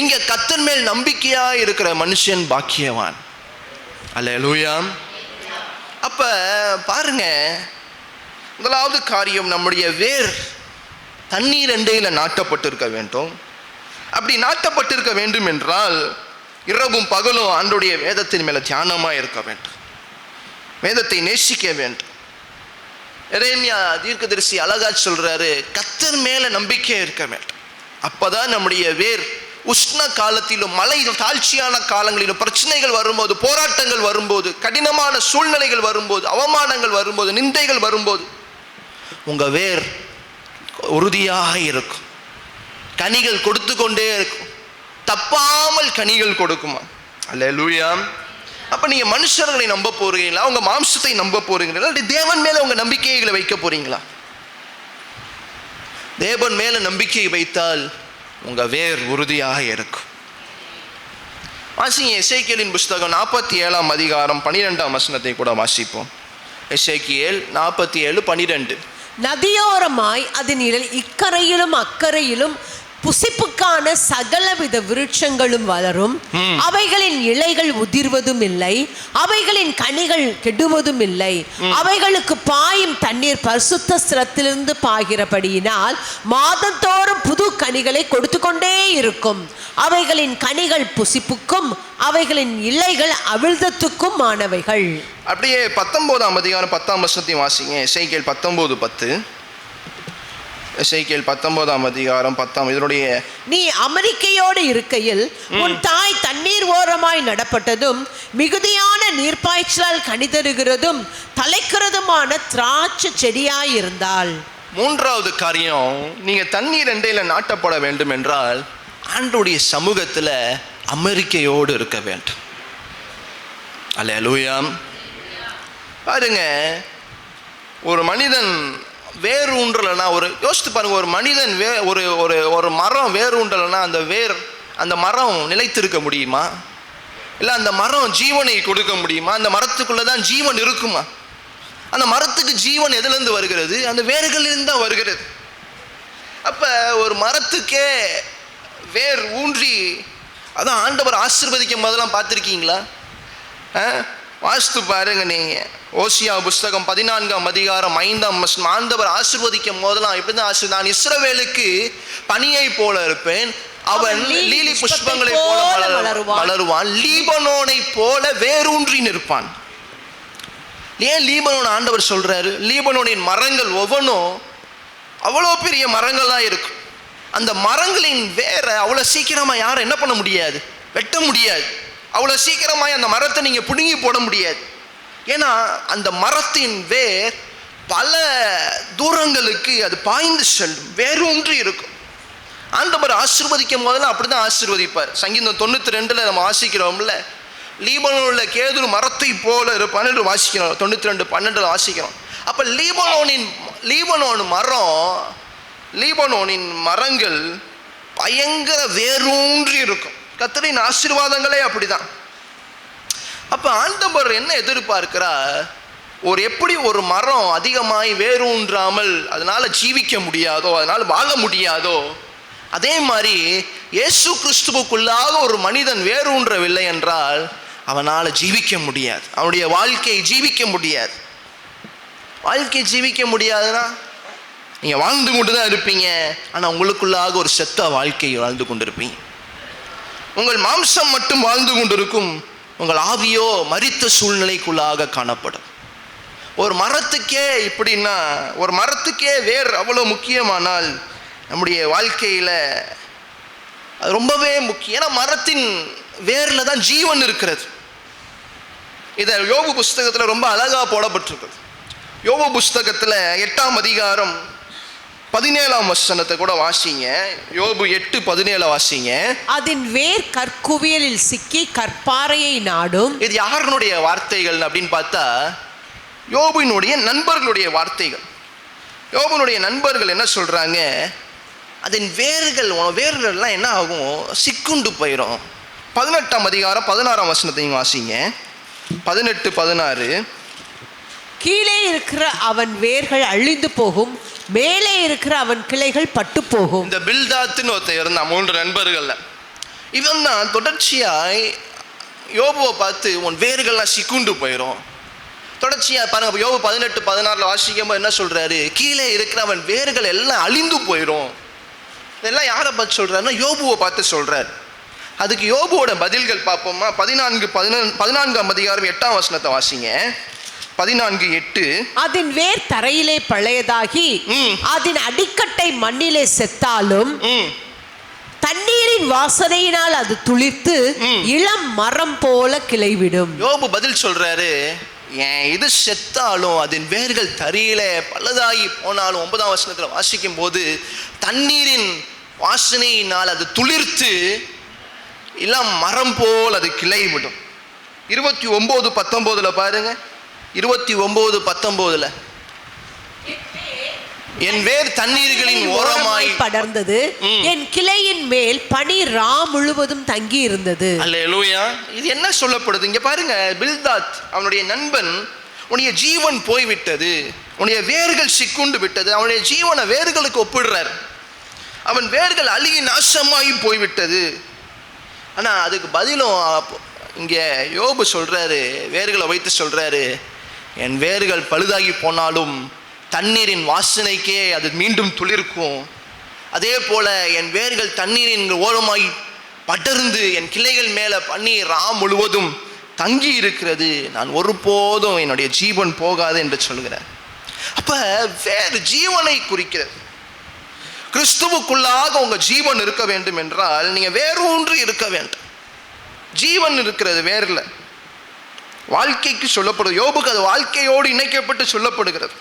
இங்க கர்த்தர் மேல் நம்பிக்கையாய் இருக்கிற மனுஷன் பாக்கியவான். அல்லேலூயா. அப்ப பாருங்க, முதலாவது காரியம், நம்முடைய வேர் தண்ணீர் அண்டையில நாட்டப்பட்டிருக்க வேண்டும். அப்படி நாட்டப்பட்டிருக்க வேண்டும் என்றால் இரவும் பகலும் ஆண்டவருடைய வேதத்தின் மேல தியானமா இருக்க வேண்டும், வேதத்தை நேசிக்க வேண்டும். எரேமியா தீர்க்கதரிசி அழகா சொல்றாரு, கர்த்தர் மேல நம்பிக்கை இருக்க வேண்டும். அப்பதான் நம்முடைய வேர் உஷ்ண காலத்திலும், மழை தாழ்ச்சியான காலங்களிலும், பிரச்சனைகள் வரும்போது, போராட்டங்கள் வரும்போது, கடினமான சூழ்நிலைகள் வரும்போது, அவமானங்கள் வரும்போது, நிந்தைகள் வரும்போது உங்க வேர் உறுதியாக இருக்கும், கனிகள் கொடுத்து கொண்டே இருக்கும், தப்பாமல் கனிகள் கொடுக்குமா. அல்லேலூயா. அப்ப நீங்க மனுஷர்களை நம்ப போறீங்களா? உங்க மாம்சத்தை நம்ப போறீங்களா? தேவன் மேல உங்க நம்பிக்கைகளை வைக்க போறீங்களா? தேவன் மேல நம்பிக்கை வைத்தால் உங்க வேர் உறுதியாக இருக்கும். வாசிங்க எசேக்கியேலின் புஸ்தகம் 47ஆம் அதிகாரம் 12ஆம் வசனத்தை கூட வாசிப்போம். எசேக்கியேல் 47:12. நதியோரமாய் அதனில் இக்கரையிலும் அக்கரையிலும் புசிப்புக்கான சகலவித விருட்சங்களும் வளரும், அவைகளின் இலைகள் உதிர்வதும் இல்லை, அவைகளின் கனிகள் கெடுவதும் இல்லை. அவைகளுக்கு பாயும் தண்ணீர் பரிசுத்த ஸ்தலத்திலிருந்து பாய்கிறபடியினால் மாதந்தோறும் புது கனிகளை கொடுத்து கொண்டே இருக்கும். அவைகளின் கனிகள் புசிப்புக்கும் அவைகளின் இலைகள் அவிழ்தத்துக்கும் ஆனவைகள். அப்படியே 19ஆம் அதிகாரம் 10ஆம் வசனத்தையும் வாசிங்க. எசேக்கியேல் 19:10. எசேக்கியேல் 19ஆம் அதிகாரம் 10ஆம். இதனுடைய நீ அமெரிக்கையோடு இருக்கையில் உன் தாய் தண்ணீர் ஓரமாய் நடப்பட்டதும் மிகுதியான நீர்ப்பாய்ச்சலால் கனிதருகிறதும் தலைக்கிறதுமான திராட்சை செடியாய் இருந்தாள். மூன்றாவது காரியம், நீங்க தண்ணீர் அண்டையில நாட்டப்பட வேண்டும் என்றால் ஆண்டவருடைய சமூகத்துல அமெரிக்கையோடு இருக்க வேண்டும். அல்லேலூயா. பாருங்க, ஒரு மனிதன் வேர் ஊன்றலைன்னா, ஒரு யோசித்து பாருங்க, ஒரு மனிதன் ஒரு ஒரு ஒரு மரம் வேர் ஊன்றலைன்னா அந்த மரம் நிலைத்திருக்க முடியுமா? இல்லை அந்த மரம் ஜீவனை கொடுக்க முடியுமா? அந்த மரத்துக்குள்ளதான் ஜீவன் இருக்குமா? அந்த மரத்துக்கு ஜீவன் எதுலேருந்து வருகிறது? அந்த வேர்களிலிருந்து தான் வருகிறது. அப்ப ஒரு மரத்துக்கே வேர் ஊன்றி, அதான் ஆண்டவர் ஆசீர்வதிக்கும் போதெல்லாம் பார்த்துருக்கீங்களா? வாஸ்து பாருங்க நீங்க. ஓசியா புஸ்தகம் 14ஆம் அதிகாரம் 5ஆம் வசனம். ஆண்டவர் ஆசீர்வதிக்கும் போதெல்லாம் இப்படிதான் நான் இஸ்ரவேலுக்கு பனியை போல இருப்பேன், அவன் லீலி புஷ்பங்களை போல மலருவான், லீபனோனை போல வேரூன்றி நிற்பான். ஏன் லீபனோன் ஆண்டவர் சொல்றாரு? லீபனோனின் மரங்கள் ஒவ்வொன்றும் அவ்வளோ பெரிய மரங்களா இருக்கும். அந்த மரங்களின் வேற அவ்வளோ சீக்கிரமா யாரும் என்ன பண்ண முடியாது, வெட்ட முடியாது. அவ்வளோ சீக்கிரமாய் அந்த மரத்தை நீங்க பிடுங்கி போட முடியாது. ஏன்னா அந்த மரத்தின் வேர் பல தூரங்களுக்கு அது பாய்ந்து செல்லும், வேரூன்றி இருக்கும். ஆண்டவர் ஆசீர்வதிக்கும் போதெல்லாம் அப்படிதான் ஆசீர்வதிப்பார். சங்கீதம் 92 நம்ம வாசிக்கிறோம்ல, லீபனோன்ல கேதுரு மரத்தை போல இருப்பான் என்று வாசிக்கிறோம். 92:12 வாசிக்கிறோம். அப்ப லீபனோனின் மரங்கள் பயங்கர வேரூன்றி இருக்கும். கர்த்தரின் ஆசீர்வாதங்களே அப்படிதான். அப்ப ஆண்டவர் என்ன எதிர்பார்க்கிறார்? எப்படி ஒரு மரம் அதிகமாய் வேரூன்றாமல் அதனால ஜீவிக்க முடியாதோ, அதனால வாழ முடியாதோ, அதே மாதிரி இயேசு கிறிஸ்துவுக்குள்ளாக ஒரு மனிதன் வேரூன்றவில்லை என்றால் அவனால் ஜீவிக்க முடியாது, அவனுடைய வாழ்க்கையை ஜீவிக்க முடியாது. வாழ்க்கையை ஜீவிக்க முடியாதுன்னா நீங்கள் வாழ்ந்து கொண்டு தான் இருப்பீங்க, ஆனால் உங்களுக்குள்ளாக ஒரு செத்த வாழ்க்கையை வாழ்ந்து கொண்டிருப்பீங்க. உங்கள் மாம்சம் மட்டும் வாழ்ந்து கொண்டிருக்கும், உங்கள் ஆவியோ மரித்த சூழ்நிலைக்குள்ளாக காணப்படும். ஒரு மரத்துக்கே இப்படின்னா, ஒரு மரத்துக்கே வேர் அவ்வளோ முக்கியமானால் நம்முடைய வாழ்க்கையில் அது ரொம்பவே முக்கியம். ஏன்னா மரத்தின் வேரில் தான் ஜீவன் இருக்கிறது. இதை யோபு புஸ்தகத்தில் ரொம்ப அழகாக போடப்பட்டிருக்குது. யோபு புஸ்தகத்தில் 8ஆம் அதிகாரம் 17ஆம் வசனத்தை கூட வாசிங்க. யோபு 8:17 வாசிங்க. அதன் வேர் கற்குவியலில் சிக்கி கற்பாறையை நாடும். இது யாருடைய வார்த்தைகள் அப்படின்னு பார்த்தா யோபுனுடைய நண்பர்களுடைய வார்த்தைகள். யோபுனுடைய நண்பர்கள் என்ன சொல்றாங்க? அதன் வேர்கள்லாம் என்ன ஆகும்? சிக்குண்டு போயிடும். 18ஆம் அதிகாரம் 16ஆம் வசனத்தையும் வாசிங்க. 18-16. கீழே இருக்கிற அவன் வேர்கள் அழிந்து போகும், மேலே இருக்கிற அவன் கிளைகள் பட்டு போகும். இந்த பில்தாத்துன்னு ஒருத்தர் இருந்தான், 3 நண்பர்கள்ல. இவன் தான் தொடர்ச்சியாய் யோபுவை பார்த்து உன் வேர்கள்லாம் சிக்குண்டு போயிடும். தொடர்ச்சியாக பாருங்க, யோபு 18-16 வாசிக்கும் போது என்ன சொல்றாரு? கீழே இருக்கிற அவன் வேர்கள் எல்லாம் அழிந்து போயிடும். இதெல்லாம் யாரை பார்த்து சொல்றாருன்னா யோபுவை பார்த்து சொல்றாரு. அதுக்கு யோபுவோட பதில்கள் பார்ப்போமா? 14ஆம் அதிகாரம் 8ஆம் வசனத்தை வாசிங்க. 14:8. அதன் வேர் தரையிலே பழையதாகி அதன் அடிக்கட்டை மண்ணிலே செத்தாலும் தண்ணீரின் வாசனையினால் அது துளிர்த்து இளம் மரம் போல கிளைவிடும். யோபு பதில் சொல்றாரு, ஏன் இது செத்தாலும் அதன் வேர்கள் தரையில பழுதாகி போனாலும் 9ஆம் வசனத்துல வாசிக்கும் போது தண்ணீரின் வாசனையினால் அது துளிர்த்து இளம் மரம் போல் அது கிளைவிடும். 29-19 பாருங்க. 29-19 என் வேர் தண்ணீர்களின் ஓரமாய் படர்ந்தது, என் கிளையின் மேல் பனி ரா முழுவதும் தங்கி இருந்தது. அல்லேலூயா. இது என்ன சொல்லப்படுது இங்க பாருங்க. பில்தாத் அவனுடைய நண்பன், உன்னுடைய ஜீவன் போய்விட்டது, உன்னுடைய வேர்கள் சிக்குண்டு விட்டது, அவனுடைய ஜீவனை வேர்களுக்கு ஒப்பிடுறார். அவன் வேர்கள் அழுகி நாசமாகி போய்விட்டது. ஆனால் அதுக்கு பதிலும் இங்கே யோபு சொல்கிறாரு, வேர்களை வைத்து சொல்கிறாரு, என் வேர்கள் பழுதாகி போனாலும் தண்ணீரின் வாசனைக்கே அது மீண்டும் துளிர்க்கும். அதே போல் என் வேர்கள் தண்ணீரின் ஓரமாய் படர்ந்து என் கிளைகள் மேலே பண்ணி முழுவதும் தங்கி இருக்கிறது, நான் ஒருபோதும் என்னுடைய ஜீவன் போகாது என்று சொல்கிறார். அப்போ வேறு ஜீவனை குறிக்கிறது. கிறிஸ்துவுக்குள்ளாக உங்கள் ஜீவன் இருக்க வேண்டும் என்றால் நீங்கள் வேறொன்று இருக்க வேண்டும். ஜீவன் இருக்கிறது வேறில், வாழ்க்கைக்கு சொல்லப்படுது. யோபுக்கு அது வாழ்க்கையோடு இணைக்கப்பட்டு சொல்லப்படுகிறது.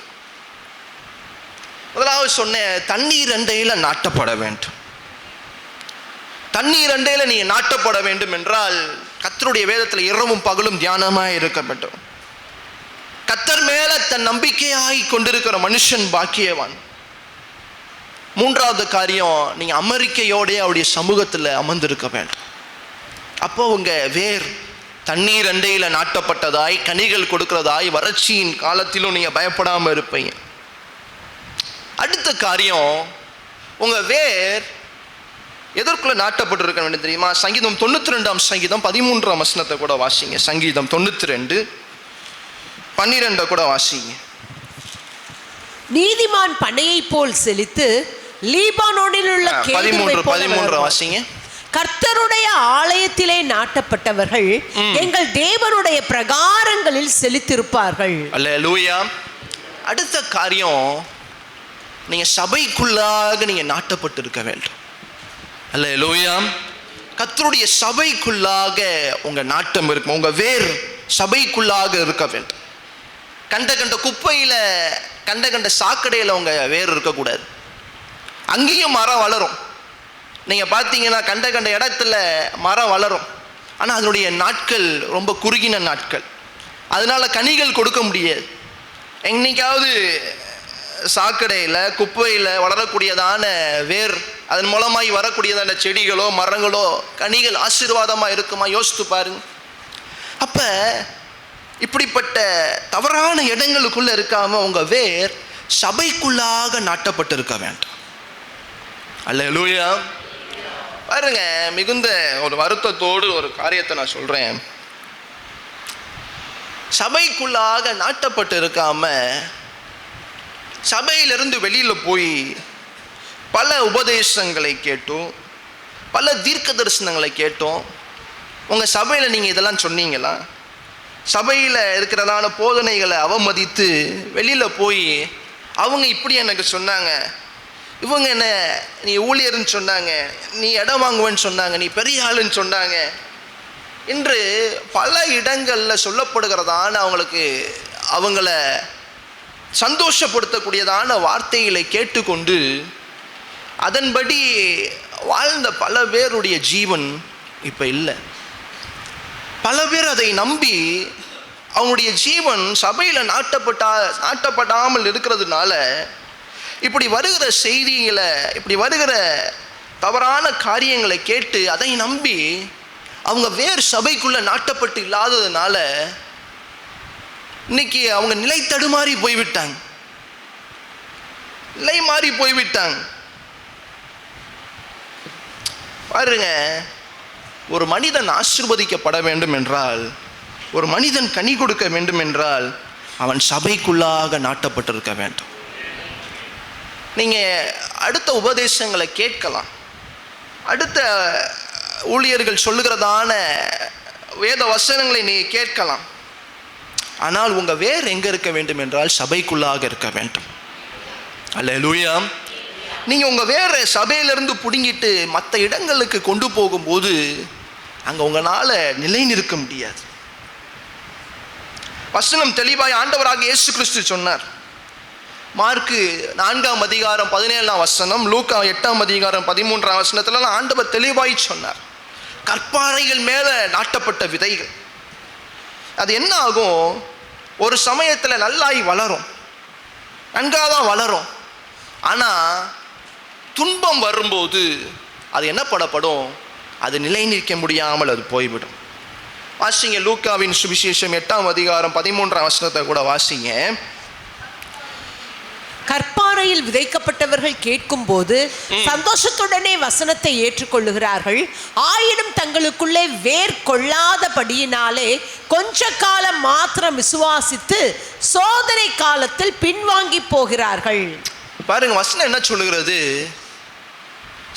முதலாவது சொன்ன தண்ணீர் அண்டையில் நாட்டப்பட வேண்டும். தண்ணீர் அண்டையில் நீ நாட்டப்பட வேண்டும் என்றால் கர்த்தருடைய வேதத்தில் இரவும் பகலும் தியானமாக இருக்க வேண்டும். கர்த்தர் மேல தன் நம்பிக்கையாய் கொண்டிருக்கிற மனுஷன் பாக்கியவான். மூன்றாவது காரியம், நீங்க அமெரிக்கையோட அவருடைய சமூகத்தில் அமர்ந்திருக்க வேண்டும். அப்போ உங்க வேர் தண்ணீர் அண்டையில் நாட்டப்பட்டதாய் கனிகள் கொடுக்கிறதாய் வறட்சியின் காலத்திலும் நீங்க பயப்படாம இருப்பீங்க. அடுத்த காரியம், உங்க வேர் எதற்குள்ள நாட்டப்பட்டிருக்க வேண்டும் தெரியுமா? சங்கீதம் 92 சங்கீதம் 13 கூட வாசிங்க. சங்கீதம் 92:12 கூட வாசிங்க. நீதிமான் பண்ணையை போல் செழித்து லீபானோனில் உள்ள 13 வாசிங்க. கர்த்தருடைய ஆலயத்திலே நாட்டப்பட்டவர்கள் எங்கள் தேவனுடைய பிரகாரங்களில் செழித்திருப்பார்கள். அல்லேலூயா. அடுத்த காரியம், நீங்க சபைக்குள்ளாக நீங்க நாட்டப்பட்டு இருக்க வேண்டும். அல்லேலூயா. கர்த்தருடைய சபைக்குள்ளாக உங்க நாட்டம் இருக்கும். உங்க வேர் சபைக்குள்ளாக இருக்க வேண்டும். கண்ட குப்பையில கண்ட சாக்கடையில் உங்க வேர் இருக்கக்கூடாது. அங்கேயும் மரம் வளரும். நீங்க பார்த்தீங்கன்னா கண்ட இடத்துல மரம் வளரும், ஆனால் அதனுடைய நாட்கள் ரொம்ப குறுகின நாட்கள். அதனால கனிகள் கொடுக்க முடியாது. என்னைக்காவது சாக்கடையில் குப்பையில் வளரக்கூடியதான வேர், அதன் மூலமாய் வரக்கூடியதான செடிகளோ மரங்களோ கனிகள் ஆசீர்வாதமாக இருக்குமா? யோசித்து பாருங்க. அப்போ இப்படிப்பட்ட தவறான இடங்களுக்குள்ள இருக்காம உங்க வேர் சபைக்குள்ளாக நாட்டப்பட்டு இருக்க வேண்டும். அல்லேலூயா. பாருங்க, மிகுந்த ஒரு வருத்தத்தோடு ஒரு காரியத்தை நான் சொல்றேன். சபைக்குள்ளாக நாட்டப்பட்டு இருக்காம சபையிலிருந்து வெளியில போய் பல உபதேசங்களை கேட்டோம், பல தீர்க்க தரிசனங்களை கேட்டோம். உங்க சபையில நீங்க இதெல்லாம் சொன்னீங்களா? சபையில் இருக்கிறதான போதனைகளை அவமதித்து வெளியில் போய் அவங்க இப்படி எனக்கு சொன்னாங்க, இவங்க என்ன நீ ஊழியர்னு சொன்னாங்க, நீ இடம் வாங்குவேன்னு சொன்னாங்க, நீ பெரிய ஆளுன்னு சொன்னாங்க என்று பல இடங்களில் சொல்லப்படுகிறதான அவங்கள சந்தோஷப்படுத்தக்கூடியதான வார்த்தைகளை கேட்டுக்கொண்டு அதன்படி வாழ்ந்த பல பேருடைய ஜீவன் இப்போ இல்லை. பல பேர் அதை நம்பி அவங்களுடைய ஜீவன் சபையில் நாட்டப்படாமல் இருக்கிறதுனால இப்படி வருகிற செய்திகளை, இப்படி வருகிற தவறான காரியங்களை கேட்டு அதை நம்பி அவங்க வேறு சபைக்குள்ள நாட்டப்பட்டு இல்லாததுனால இன்னைக்கு அவங்க நிலை தடுமாறி போய்விட்டாங்க, நிலை மாறி போய்விட்டாங்க. பாருங்க, ஒரு மனிதன் ஆசீர்வதிக்கப்பட வேண்டும் என்றால், ஒரு மனிதன் கனி கொடுக்க வேண்டும் என்றால் அவன் சபைக்குள்ளாக நாட்டப்பட்டிருக்க வேண்டும். நீங்க அடுத்த உபதேசங்களை கேட்கலாம், அடுத்த ஊழியர்கள் சொல்லுகிறதான வேத வசனங்களை நீங்க கேட்கலாம், ஆனால் உங்க வேர் எங்க இருக்க வேண்டும் என்றால் சபைக்குள்ளாக இருக்க வேண்டும். அல்லேலூயா. நீங்க உங்க வேற சபையிலிருந்து புடுங்கிட்டு மற்ற இடங்களுக்கு கொண்டு போகும்போது அங்க உங்களால நிலை நிற்க முடியாது. வசனம் தெளிவாய் ஆண்டவராக இயேசு கிறிஸ்து சொன்னார். மார்க்கு 4:17 லூக்கா 8:13 ஆண்டவர் தெளிவாய் சொன்னார். கற்பாறைகள் மேல நாட்டப்பட்ட விதைகள் அது என்ன ஆகும்? ஒரு சமயத்தில் நல்லாய் வளரும், நன்காதான் வளரும். ஆனா துன்பம் வரும்போது அது என்ன பண்ணப்படும்? அது நிலை நிற்க முடியாமல் அது போய்விடும். வாசிங்க லூக்காவின் சுவிசேஷம் 8:13 கூட வாசிங்க. கற்பாறையில் விதைக்கப்பட்டவர்கள் கேட்கும் போது சந்தோஷத்துடனே வசனத்தை ஏற்றுக்கொள்ளுகிறார்கள். ஆயினும் தங்களுக்குள்ளே வேர் கொள்ளாதபடியினாலே கொஞ்ச காலம் மாத்திரம் விசுவாசித்து சோதனை காலத்தில் பின்வாங்கி போகிறார்கள். பாருங்க, வசனம் என்ன சொல்லுகிறது?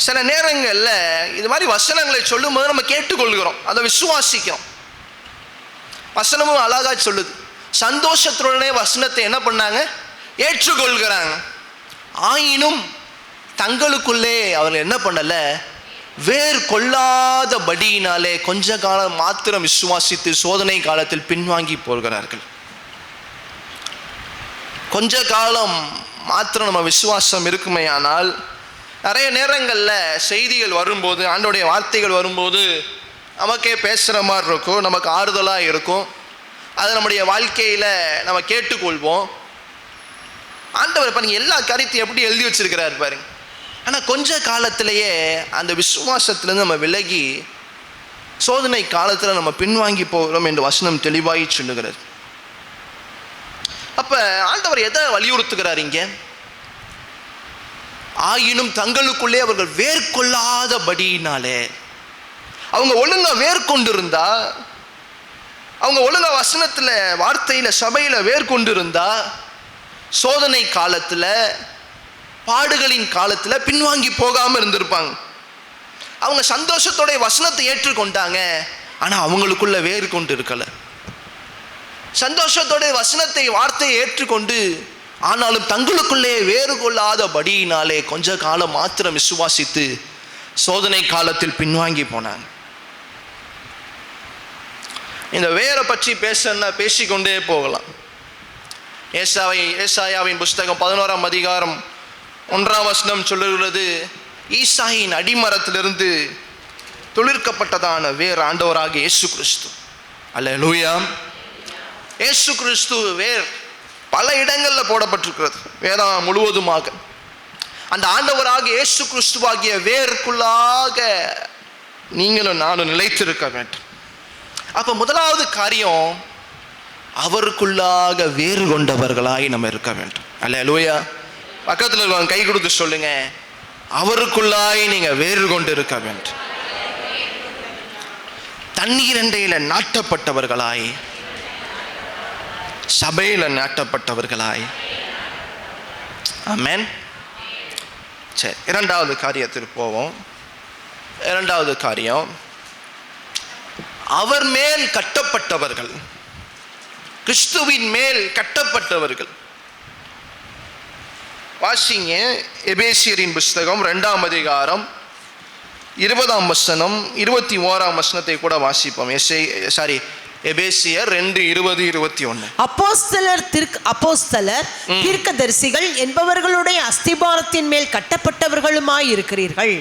சில நேரங்கள்ல இது மாதிரி வசனங்களை சொல்லும் போது நம்ம கேட்டுக்கொள்கிறோம், அதை விசுவாசிக்கிறோம். வசனமும் அழகா சொல்லுது, சந்தோஷத்துடனே வசனத்தை என்ன பண்ணாங்க? ஏற்றுக்கொள்கிறாங்க. ஆயினும் தங்களுக்குள்ளே அவர்கள் என்ன பண்ணல? வேர் கொள்ளாதபடியினாலே கொஞ்ச காலம் மாத்திரம் விசுவாசித்து சோதனை காலத்தில் பின்வாங்கி போகிறார்கள். கொஞ்ச காலம் மாத்திரம் நம்ம விசுவாசம் இருக்குமே, ஆனால் நிறைய நேரங்களில் செய்திகள் வரும்போது, ஆண்டோடைய வார்த்தைகள் வரும்போது நமக்கே பேசுகிற மாதிரி இருக்கும், நமக்கு ஆறுதலாக இருக்கும், அதை நம்முடைய வாழ்க்கையில் நம்ம கேட்டுக்கொள்வோம். ஆண்டவர் பாருங்க எல்லா காரியத்தையும் எப்படி எழுதி வச்சிருக்கிறார் பாருங்க. ஆனால் கொஞ்ச காலத்திலேயே அந்த விசுவாசத்திலேருந்து நம்ம விலகி சோதனை காலத்தில் நம்ம பின்வாங்கி போகிறோம் என்று வசனம் தெளிவாகி சொல்லுகிறார். அப்போ ஆண்டவர் எதை வலியுறுத்துகிறார் இங்கே? ஆயினும் தங்களுக்குள்ளே அவர்கள் வேர்கொள்ளாதபடியினாலே, அவங்க ஒழுங்கா வேர்கொண்டிருந்தா, அவங்க ஒழுங்கா வசனத்தில் வார்த்தையில் சபையில் வேர்கொண்டிருந்தா சோதனை காலத்தில் பாடுகளின் காலத்தில் பின்வாங்கி போகாமல் இருந்திருப்பாங்க. அவங்க சந்தோஷத்தோட வசனத்தை ஏற்றுக்கொண்டாங்க, ஆனால் அவங்களுக்குள்ள வேறு கொண்டு இருக்கல. சந்தோஷத்தோட வசனத்தை வார்த்தையை ஏற்றுக்கொண்டு ஆனாலும் தங்களுக்குள்ளே வேறு கொள்ளாதபடியினாலே கொஞ்ச காலம் மாத்திரம் விசுவாசித்து சோதனை காலத்தில் பின்வாங்கி போனாங்க. இந்த வேரை பற்றி பேசணும்னா பேசிக்கொண்டே போகலாம். ஏசாயாவின் புஸ்தகம் 11ஆம் அதிகாரம் 1ஆம் வசனம் சொல்லுகிறது, ஈசாயின் அடிமரத்திலிருந்து துளிர்க்கப்பட்டதான வேர் ஆண்டவராக இயேசு கிறிஸ்து. அல்லேலூயா. இயேசு கிறிஸ்து வேர் பல இடங்களில் போடப்பட்டிருக்கிறது வேதம் முழுவதுமாக. அந்த ஆண்டவராக இயேசு கிறிஸ்துவாகிய வேருக்குள்ளாக நீங்களும் நானும் நிலைத்திருக்க வேண்டும். அப்போ முதலாவது காரியம், அவருக்குள்ளாக வேறு கொண்டவர்களாய் நம்ம இருக்க வேண்டும். அல்லேலூயா. பக்கத்தில் இருக்கவங்க கை கொடுத்து சொல்லுங்க, அவருக்குள்ளாய் நீங்க வேறு கொண்டு இருக்க வேண்டும். தண்ணீர் அண்டையில நாட்டப்பட்டவர்களாய், சபையில நாட்டப்பட்டவர்களாய். ஆமென். சரி, இரண்டாவது காரியத்திற்கு போவோம். இரண்டாவது காரியம், அவர் மேல் கட்டப்பட்டவர்கள், கிறிஸ்துவின் மேல் கட்டப்பட்டவர்கள். வாசிங்க எபேசியரின் புஸ்தகம் 2ஆம் அதிகாரம் 20ஆம் வசனம் 21ஆம் வசனத்தை கூட வாசிப்போம். எபேசியர் 2:20-21. அப்போஸ்தலர் தீர்க்கதரிசிகள் என்பவர்களுடைய அஸ்திபாரத்தின் மேல் கட்டப்பட்டவர்களுமாய் இருக்கிறீர்கள்.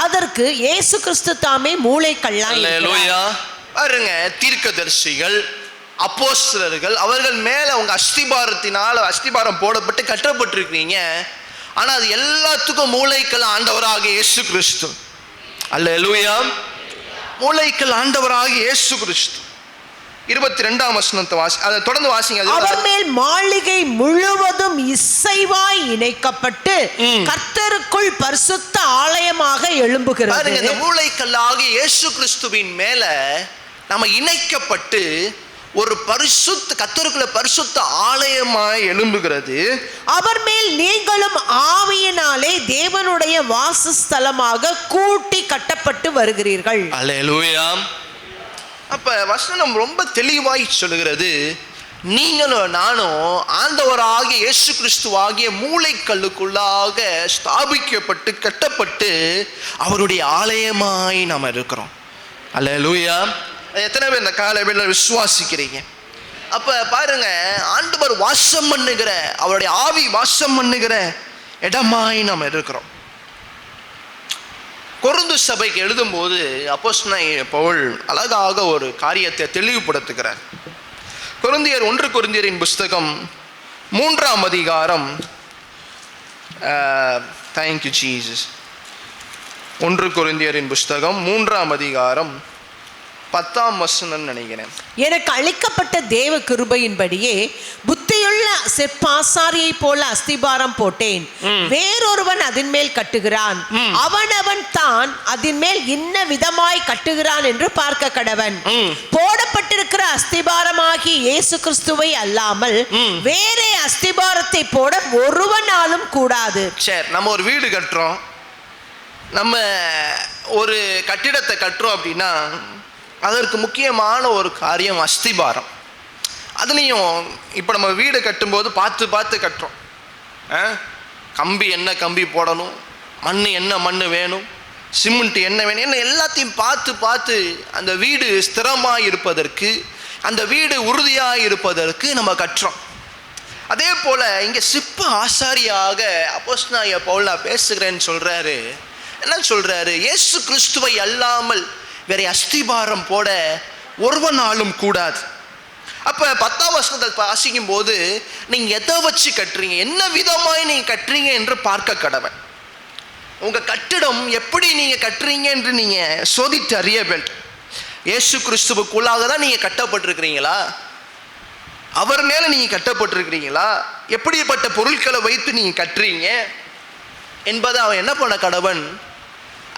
அதற்கு இயேசு கிறிஸ்து தாமே மூளைக்கல்லாய் இருக்கிறார். பாருங்க, தீர்க்கதரிசிகள் அப்போஸ்தலர்கள் அவர்கள் மேல அவங்க அஸ்திபாரம் போடப்பட்டு கட்டப்பட்டிருக்கிறீங்க. ஆனா அது எல்லாத்துக்கும் மூளைக்கல் ஆண்டவராக இயேசு கிறிஸ்து. அல்லேலூயா. மூளைக்கல் ஆண்டவராக இயேசு கிறிஸ்து. 22ஆம் வசனத்தை அதை தொடர்ந்து வாசிங்க. அவர் மேல் மாளிகை முழுவதும் இசைவாய் இணைக்கப்பட்டு கர்த்தருக்குள் பரிசுத்த ஆலயமாக எழும்புகிறது. இந்த மூளைக்கல்லாக இயேசு கிறிஸ்துவின் மேல நம்ம இணைக்கப்பட்டு ஒரு பரிசுத்த கர்த்தருக்குள்ள பரிசுத்த ஆலயமாய் எழும்புகிறது. அவர் மேல் நீங்களும் ஆவியினாலே தேவனுடைய வாசஸ்தலமாக கூட்டி கட்டப்பட்டு வருகிறீர்கள். அல்லேலூயா. அப்ப வசனம் ரொம்ப தெளிவாய் சொல்லுகிறது, நீங்களும் நானும் ஆண்டவராகிய இயேசு கிறிஸ்துவாகிய மூளைக்கல்லுக்குள்ளாக ஸ்தாபிக்கப்பட்டு கட்டப்பட்டு அவருடைய ஆலயமாய் நாம் இருக்கிறோம். அல்லேலூயா. எத்தனை பேர் இந்த காலையில் விசுவாசிக்கிறீங்க? அப்ப பாருங்க, ஆண்டவர் வாசம் பண்ணுகிற, அவருடைய ஆவி வாசம் பண்ணுகிற இடமாய் நாம் இருக்கிறோம். கொரிந்து சபைக்கு எழுதும்போது அப்போஸ்தலனாகிய பவுல் அழகாக ஒரு காரியத்தை தெளிவுபடுத்துகிறார். கொரிந்தியரின் புஸ்தகம் 3ஆம் அதிகாரம், தேங்க்யூ ஜீசஸ். 1 கொரிந்தியரின் புஸ்தகம் 3ஆம் அதிகாரம் 10ஆம் வசனம் நினைக்கிறேன். எனக்கு அளிக்கப்பட்ட தேவ கிருபையின்படியே புத்தியுள்ள சிற்பாசாரியை போல அஸ்திபாரம் போட்டேன். வேறொருவன் அதன் மேல் கட்டுகிறான். அவனவன் தான் அதன் மேல் இன்ன விதமாய் கட்டுகிறான் என்று பார்க்க கடவன். போடப்பட்டிருக்கிற அஸ்திபாரமாகி இயேசு கிறிஸ்துவை அல்லாமல் வேறே அஸ்திபாரத்தை போட ஒருவனாலும் கூடாது. சரி, நம்ம ஒரு வீடு கட்டுறோம், நம்ம ஒரு கட்டிடத்தை கட்டுறோம் அப்படின்னா அதற்கு முக்கியமான ஒரு காரியம் அஸ்திபாரம். அதுலேயும் இப்போ நம்ம வீடு கட்டும்போது பார்த்து பார்த்து கட்டுறோம். கம்பி என்ன கம்பி போடணும், மண் என்ன மண் வேணும், சிமெண்ட் என்ன வேணும், என்ன எல்லாத்தையும் பார்த்து பார்த்து அந்த வீடு ஸ்திரமாக இருப்பதற்கு, அந்த வீடு உறுதியாக இருப்பதற்கு நம்ம கட்டுறோம். அதே போல் இங்கே சிற்ப ஆசாரியாக அப்போஸ்தலனாகிய பவுல் நான் பேசுகிறேன்னு சொல்கிறாரு. என்ன சொல்கிறாரு? இயேசு கிறிஸ்துவை அல்லாமல் வேற அஸ்திபாரம் போட ஒருவனாலும் கூடாது. அப்போ 10ஆம் வசனத்தை வாசிக்கும் போது நீங்கள் எதை வச்சு கட்டுறீங்க, என்ன விதமாய் நீங்கள் கட்டுறீங்க என்று பார்க்க கடவன். உங்கள் கட்டிடம் எப்படி நீங்கள் கட்டுறீங்க என்று நீங்கள் சோதித்து அறிய வேண்டும். இயேசு கிறிஸ்துவுக்குள்ளாக தான் நீங்கள் கட்டப்பட்டிருக்கிறீங்களா, அவர் மேலே நீங்கள் கட்டப்பட்டிருக்கிறீங்களா, எப்படிப்பட்ட பொருட்களை வைத்து நீங்கள் கட்டுறீங்க என்பதை அவன் என்ன பண்ண கடவன்,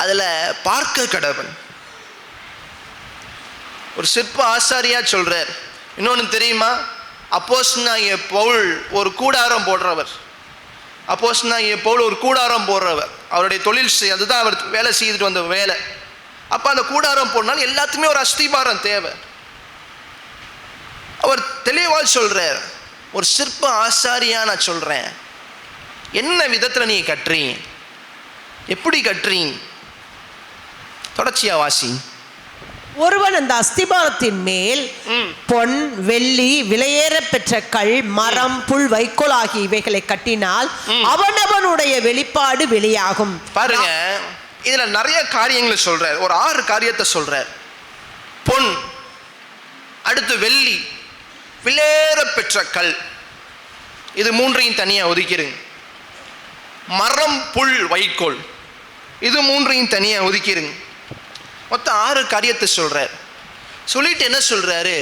அதில் பார்க்க கடவன். ஒரு சிற்ப ஆசாரியா சொல்றார். இன்னொன்று தெரியுமா? அப்போஸ்தலனாகிய பவுல் ஒரு கூடாரம் போடுறவர். அப்போஸ்தலனாகிய பவுல் ஒரு கூடாரம் போடுறவர். அவருடைய தொழில் அதுதான் அவர் வேலை செய்துட்டு வந்த வேலை. அப்போ அந்த கூடாரம் போடனாலும் எல்லாத்துக்குமே ஒரு அஸ்திபாரம் தேவை. அவர் தெளிவாக சொல்றார், ஒரு சிற்ப ஆசாரியா நான் சொல்றேன், என்ன விதத்தில் நீங்க கட்டுறீங்க, எப்படி கட்டுறீங்க? தொடர்ச்சியா வாசி. ஒருவன் அந்த அஸ்திபாரத்தின் மேல் பொன், வெள்ளி, விலையேற பெற்ற கல், மரம், புல், வைக்கோல் ஆகிய இவைகளை கட்டினால் அவனவனுடைய வெளிப்பாடு வெளியாகும். பாருங்க, இதுல நிறைய காரியங்களை சொல்றார். ஒரு 6 காரியத்தை சொல்றார். பொன், அடுத்து வெள்ளி, விலையேற பெற்ற கல், இது 3ஐயும் தனியா ஒதுக்கிடுங்க. மரம், புல், வைக்கோல், இது 3ஐயும் தனியா ஒதுக்கிடுங்க. மொத்தம் 6 காரியத்தை சொல்றார். சொல்லிட்டு என்ன சொல்றாரு,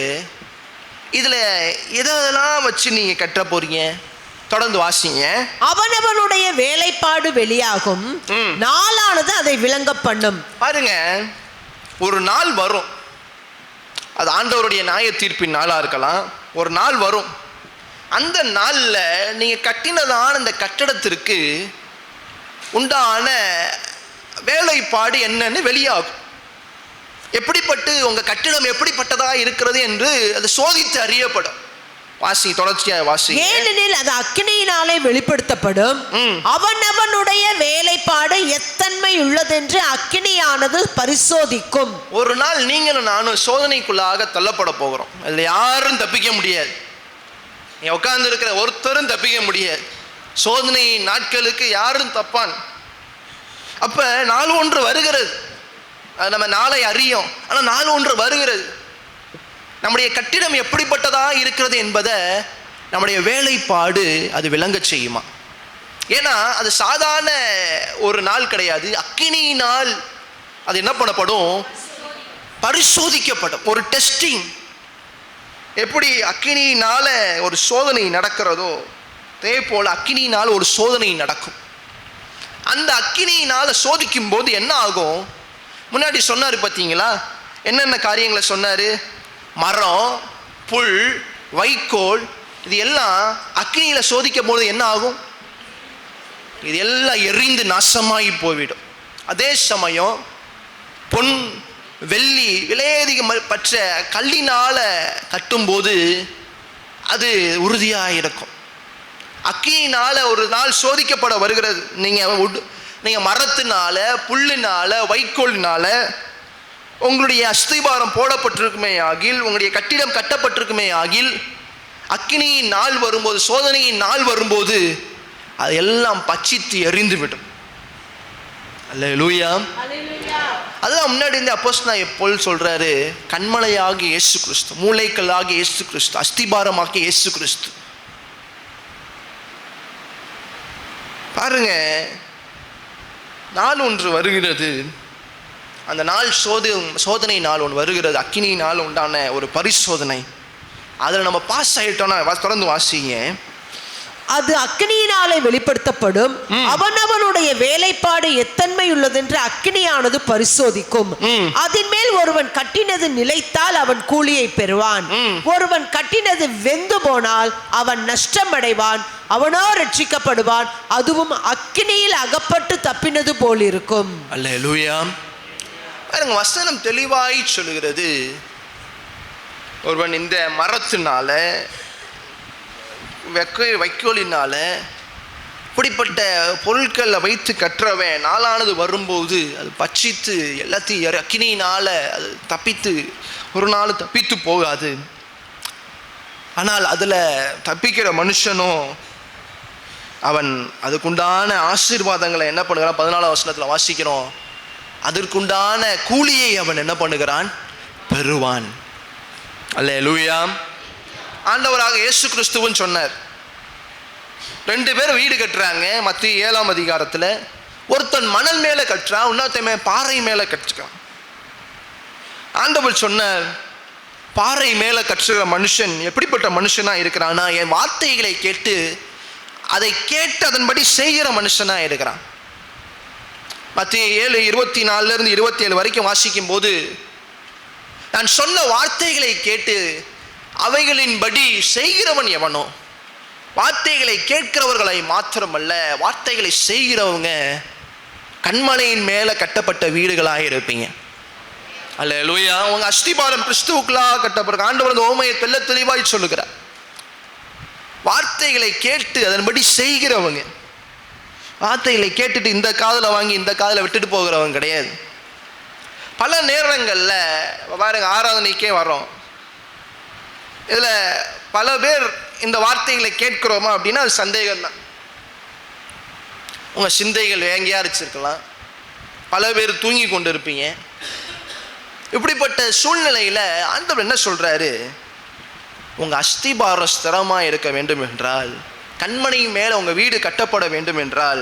இதுல எதெல்லாம் வச்சு நீங்க கட்ட போறீங்க? தொடர்ந்து வாசிங்க. அவனவனுடைய வேலைப்பாடு வெளியாகும், நாளானது அதை விளங்க பண்ணும். பாருங்க, ஒரு நாள் வரும், அது ஆண்டவருடைய நியாய தீர்ப்பின் நாளா இருக்கலாம். ஒரு நாள் வரும், அந்த நாள்ல நீங்க கட்டினதான இந்த கட்டடத்திற்கு உண்டான வேலைப்பாடு என்னன்னு வெளியாகும். எப்படிப்பட்டு உங்க கட்டிடம் எப்படிப்பட்டதா இருக்கிறது என்று அது சோதித்து அறியப்படும். வாசி, தொடர்ச்சியா வாசி. ஏனெனில் அது அக்கினியினாலே வெளிப்படுத்தப்படும். அவனவனுடைய வேலைப்பாடு எத்தன்மை உள்ளதென்று அக்கினியானது பரிசோதிக்கும். ஒரு நாள் நீங்களும் நானும் சோதனைக்குள்ளாக தள்ளப்பட போகிறோம். அதுல யாரும் தப்பிக்க முடியாது. நீ உட்கார்ந்து இருக்கிற ஒருத்தரும் தப்பிக்க முடியாது. சோதனை நாட்களுக்கு யாரும் தப்பான். அப்ப நாள் ஒன்று வருகிறது, அது நம்ம நாளை அறியோம். ஆனால் நாள் ஒன்று வருகிறது, நம்முடைய கட்டிடம் எப்படிப்பட்டதா இருக்கிறது என்பதை நம்முடைய வேலைப்பாடு அது விளங்க செய்யுமா? ஏன்னா அது சாதாரண ஒரு நாள் கிடையாது. அக்கினியினால் அது என்ன பண்ணப்படும்? பரிசோதிக்கப்படும். ஒரு டெஸ்டிங். எப்படி அக்கினியினால ஒரு சோதனை நடக்கிறதோ அதே போல அக்கினியினால் ஒரு சோதனை நடக்கும். அந்த அக்கினியினால சோதிக்கும் போது என்ன ஆகும்? முன்னாடி சொன்னாரு பார்த்தீங்களா, என்னென்ன காரியங்களை சொன்னாரு? மரம், புல், வைக்கோல், இது எல்லாம் அக்கினியில சோதிக்கும் போது என்ன ஆகும்? இது எல்லாம் எரிந்து நாசமாகி போய்விடும். அதே சமயம் பொன், வெள்ளி, விலையேறிய கல்லினால கட்டும்போது அது உறுதியாக இருக்கும். அக்கினியினால ஒரு நாள் சோதிக்கப்பட வருகிறது. நீங்க மரத்தினால, புல்லினால, வைக்கோலினால உங்களுடைய அஸ்திபாரம் போடப்பட்டிருக்குமே ஆகில், உங்களுடைய கட்டிடம் கட்டப்பட்டிருக்குமே ஆகில், அக்கினியின் நாள் வரும்போது, சோதனையின் நாள் வரும்போது அது எல்லாம் பட்சித்து எரிந்து விடும். அல்லேலூயா. அதுதான் முன்னாடி இருந்து அப்போஸ்தலனாகிய பவுல் சொல்றாரு, கண்மலையாகிய இயேசு கிறிஸ்து, மூளைக்கல்லாகிய இயேசு கிறிஸ்து, அஸ்திபாரமாகிய இயேசு கிறிஸ்து. பாருங்க, நாள் ஒன்று வருகிறது, அந்த நாள் சோதனை நாள் ஒன்று வருகிறது, அக்கினி நாள் உண்டான ஒரு பரிசோதனை. அதில் நம்ம பாஸ் ஆகிட்டோம்னா தொடர்ந்து வாசிங்க. அது அக்கினியினாலே வெளிப்படுத்தப்படும், அவனவனுடைய வேலைப்பாடு எத்தன்மை உள்ளதென்று அக்கினியானது பரிசோதிக்கும். அதன் மேல் ஒருவன் கட்டினது நிலைத்தால் அவன் கூலியை பெறுவான், ஒருவன் கட்டினது வெந்து போனால் அவன் நஷ்டம் அடைவான், அவனோ ரட்சிக்கப்படுவான், அதுவும் அக்கினியில் அகப்பட்டு தப்பினது போல் இருக்கும். அல்லேலூயா. பாருங்க, வசனம் தெளிவாய் சொல்லுகிறது, ஒருவன் இந்த மரத்தினால வைக்கோலினால இப்படிப்பட்ட பொருட்களை வைத்து கற்றவன் நாளானது வரும்போது அது பட்சித்து எல்லாத்தையும் அக்கினியினால அது தப்பித்து ஒரு நாள் தப்பித்து போகாது. ஆனால் அதில் தப்பிக்கிற மனுஷனும் அவன் அதுக்குண்டான ஆசீர்வாதங்களை என்ன பண்ணுகிறான்? 14ஆம் வசனத்தில் வாசிக்கிறோம், அதற்குண்டான கூலியை அவன் என்ன பண்ணுகிறான்? பெறுவான். அல்லேலூயா. ஆண்டவராக இயேசு கிறிஸ்துவும் சொன்னார், 2 பேர் வீடு கட்டுறாங்க மத்திய 7ஆம் அதிகாரத்தில். ஒருத்தன் மணல் மேலே கட்டுறான், இன்னொருத்தன் பாறை மேலே கட்டுறான். ஆண்டவர் சொன்னார், பாறை மேலே கட்டுற மனுஷன் எப்படிப்பட்ட மனுஷனா இருக்கிறான்னா, என் வார்த்தைகளை கேட்டு அதை கேட்டு அதன்படி செய்கிற மனுஷனா இருக்கிறான். மத்திய 7:24 27 வரைக்கும் வாசிக்கும் போது, நான் சொன்ன வார்த்தைகளை கேட்டு அவைகளின்படி செய்கிறவன் எவனோ, வார்த்தைகளை கேட்கிறவர்களை மாத்திரமல்ல வார்த்தைகளை செய்கிறவங்க கண்மலையின் மேல கட்டப்பட்ட வீடுகளாக இருப்பீங்க. அல்லேலூயா. உங்க அஸ்திபாரம் கிறிஸ்துவுக்குள்ளாக கட்டப்பட்ட ஆண்டவர் அந்த ஓமையை தெள்ள தெளிவாய் சொல்லுகிறார். வார்த்தைகளை கேட்டு அதன்படி செய்கிறவங்க, வார்த்தைகளை கேட்டுட்டு இந்த காதில் வாங்கி இந்த காதில் விட்டுட்டு போகிறவங்க கிடையாது. பல நேரங்களில் பாருங்க, ஆராதனைக்கே வரோம், இதில் பல பேர் இந்த வார்த்தைகளை கேட்கிறோமா அப்படின்னா அது சந்தேகம்தான். உங்கள் சிந்தைகள் வேங்கையா இருக்கலாம், பல பேர் தூங்கி கொண்டு இருப்பீங்க. இப்படிப்பட்ட சூழ்நிலையில் ஆண்டவர் என்ன சொல்கிறாரு? உங்கள் அஸ்திபாரம் ஸ்திரமாக இருக்க வேண்டும் என்றால், கண்மணி மேலே உங்கள் வீடு கட்டப்பட வேண்டும் என்றால்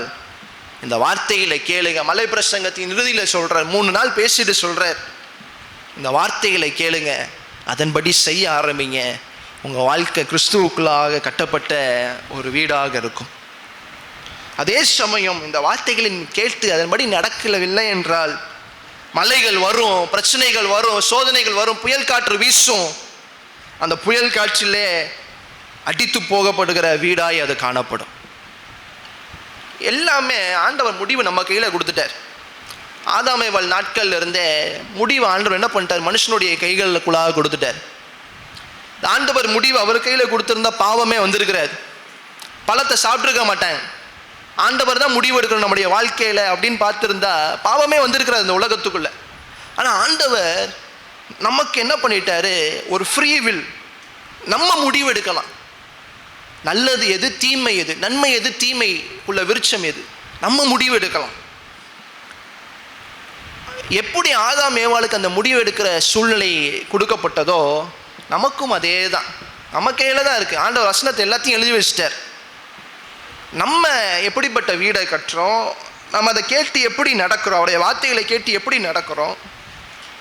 இந்த வார்த்தைகளை கேளுங்க. மலை பிரசங்கத்தின் இறுதியில் சொல்கிறார், 3 நாள் பேசிட்டு சொல்கிறார், இந்த வார்த்தைகளை கேளுங்க, அதன்படி செய்ய ஆரம்பிங்க, உங்கள் வாழ்க்கை கிறிஸ்துவுக்குள்ளாக கட்டப்பட்ட ஒரு வீடாக இருக்கும். அதே சமயம் இந்த வார்த்தைகளின் கேட்டு அதன்படி நடக்கவில்லை என்றால் மலைகள் வரும், பிரச்சனைகள் வரும், சோதனைகள் வரும், புயல் காற்று வீசும். அந்த புயல் காற்றிலே அடித்து போகப்படுகிற வீடாய் அது காணப்படும். எல்லாமே ஆண்டவர் முடிவு நம்ம கையில் கொடுத்துட்டார். ஆதாமேவல் நாட்கள்ல இருந்தே முடிவு ஆண்டவர் என்ன பண்ணிட்டார்? மனுஷனுடைய கைகளுக்குள்ளாக கொடுத்துட்டார். ஆண்டவர் முடிவு அவர் கையில் கொடுத்திருந்தா பாவமே வந்திருக்கிறார், பழத்தை சாப்பிட்டுருக்க மாட்டாங்க. ஆண்டவர் தான் முடிவு எடுக்கணும் நம்முடைய வாழ்க்கையில் அப்படின்னு பார்த்துருந்தா பாவமே வந்திருக்கிறார் இந்த உலகத்துக்குள்ள. ஆனால் ஆண்டவர் நமக்கு என்ன பண்ணிட்டாரு? ஒரு ஃப்ரீ வில், நம்ம முடிவு எடுக்கலாம். நல்லது எது, தீமை எது, நன்மை எது, தீமை உள்ள விருட்சம் எது, நம்ம முடிவு எடுக்கலாம். எப்படி ஆதாம் ஏவாளுக்கு அந்த முடிவு எடுக்கிற சூழ்நிலை கொடுக்கப்பட்டதோ நமக்கும் அதே தான், நம்ம கையில் தான் இருக்குது. ஆண்டவர் வசனத்தை எல்லாத்தையும் எழுதி வச்சிட்டார். நம்ம எப்படிப்பட்ட வீடை கட்டுறோம், நம்ம அதை கேட்டு எப்படி நடக்கிறோம், அவருடைய வார்த்தைகளை கேட்டு எப்படி நடக்கிறோம்,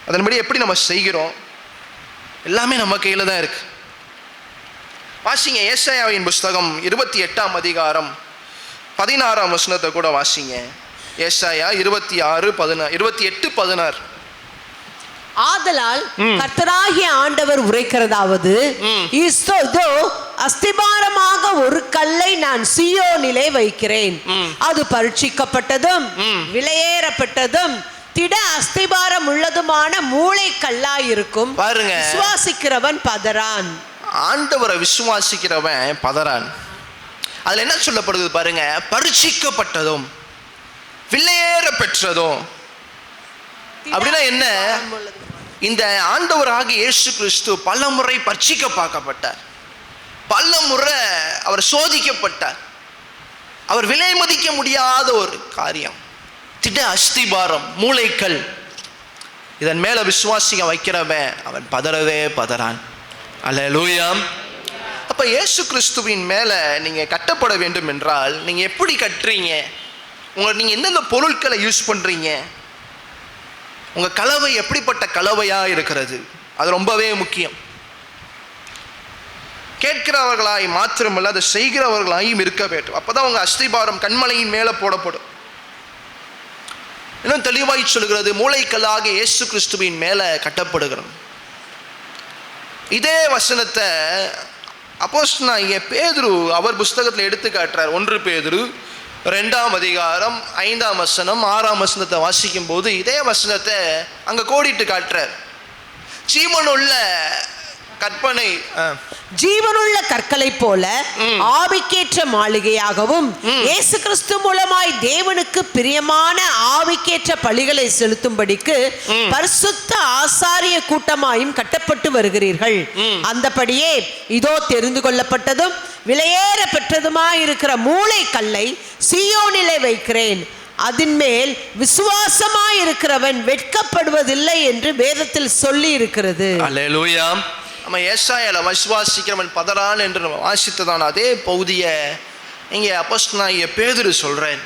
அதன்படி எப்படி நம்ம செய்கிறோம், எல்லாமே நம்ம கையில் தான் இருக்குது. வாசிங்க ஏசாயாவின் புஸ்தகம் 28ஆம் அதிகாரம் 16ஆம் வசனத்தை கூட வாசிங்க. ஏசாயா 28:16. ஆதலால் கர்த்தராகிய ஆண்டவர் உரைக்கிறதாவது, இதோ அஸ்திபாரமாக ஒரு கல்லை நான் சீயோனிலே வைக்கிறேன், அது பரீட்சிக்கப்பட்டதும் விலையேறப்பட்டதும் திட அஸ்திபாரம் உள்ளதுமான மூளை கல்லாயிருக்கும். பாருங்க, விசுவாசிக்கிறவன் பதறான். ஆண்டவரை விசுவாசிக்கிறவன் பதறான். அதுல என்ன சொல்லப்படுது பாருங்க? பரீட்சிக்கப்பட்டதும் விலையேற பெற்றதும். அப்படின்னா என்ன? இந்த ஆண்டவராகிய இயேசு கிறிஸ்து பல முறை பரீட்சிக்க பார்க்கப்பட்டார், பல முறை அவர் சோதிக்கப்பட்டார். அவர் விலை மதிக்க முடியாத ஒரு காரியம், திட அஸ்திபாரம், மூளைக்கல். இதன் மேல விசுவாசிக்க வைக்கிறவன் அவன் பதறவே பதறான். அல்லேலூயா. அப்ப இயேசு கிறிஸ்துவின் மேல நீங்க கட்டப்பட வேண்டும் என்றால் நீங்க எப்படி கட்டுறீங்க? நீங்க எந்தெந்த பொருட்களை யூஸ் பண்றீங்க? உங்கள் கலவை எப்படிப்பட்ட கலவையாக இருக்கிறது, அது ரொம்பவே முக்கியம். கேட்கிறவர்களாய் மாத்திரமல்ல, அதை செய்கிறவர்களாயும் இருக்க வேண்டும். அப்போதான் உங்கள் அஸ்திபாரம் கண்மலையின் மேலே போடப்படும். இன்னும் தெளிவாய் சொல்கிறது, மூளைக்கல்லாக இயேசு கிறிஸ்துவின் மேலே கட்டப்படுகிறோம். இதே வசனத்தை அப்போஸ்தலனாகிய பேதுரு அவர் புஸ்தகத்தில் எடுத்து காட்டுறார். 1 பேதுரு 2ஆம் அதிகாரம் 5ஆம் வசனம் 6ஆம் வசனத்தை வாசிக்கும் போது இதே வசனத்தை அங்கே கோடிட்டு காட்டுறார். ஜீவனுள்ள கற்பனை, ஜீவனுள்ள கற்களை போல ஆவிக்கேற்ற மாளிகையாகவும் இயேசு கிறிஸ்து மூலமாய் தேவனுக்கு பிரியமான ஆவிக்கேற்ற பலிகளை செலுத்தும்படிக்கு பரிசுத்த ஆசாரிய கூட்டமாயும் கட்டப்பட்டு வருகிறீர்கள். அந்தபடியே இதோ தெரிந்து கொள்ளப்பட்டதும் விலையேற பெற்றதுமாயிருக்கிற மூளைக்கல்லை சீயோனிலே வைக்கிறேன், அதன் மேல் விசுவாசமாயிருக்கிறவன் வெட்கப்படுவதில்லை என்று வேதத்தில் சொல்லி இருக்கிறது. அல்லேலூயா. நம்ம ஏசாயால விசுவாசிக்கிறவன் பதறான் என்று நம்ம வாசித்ததான அதே பகுதியை இங்கே அப்போஸ்தலனாகிய பேதுரு சொல்கிறேன்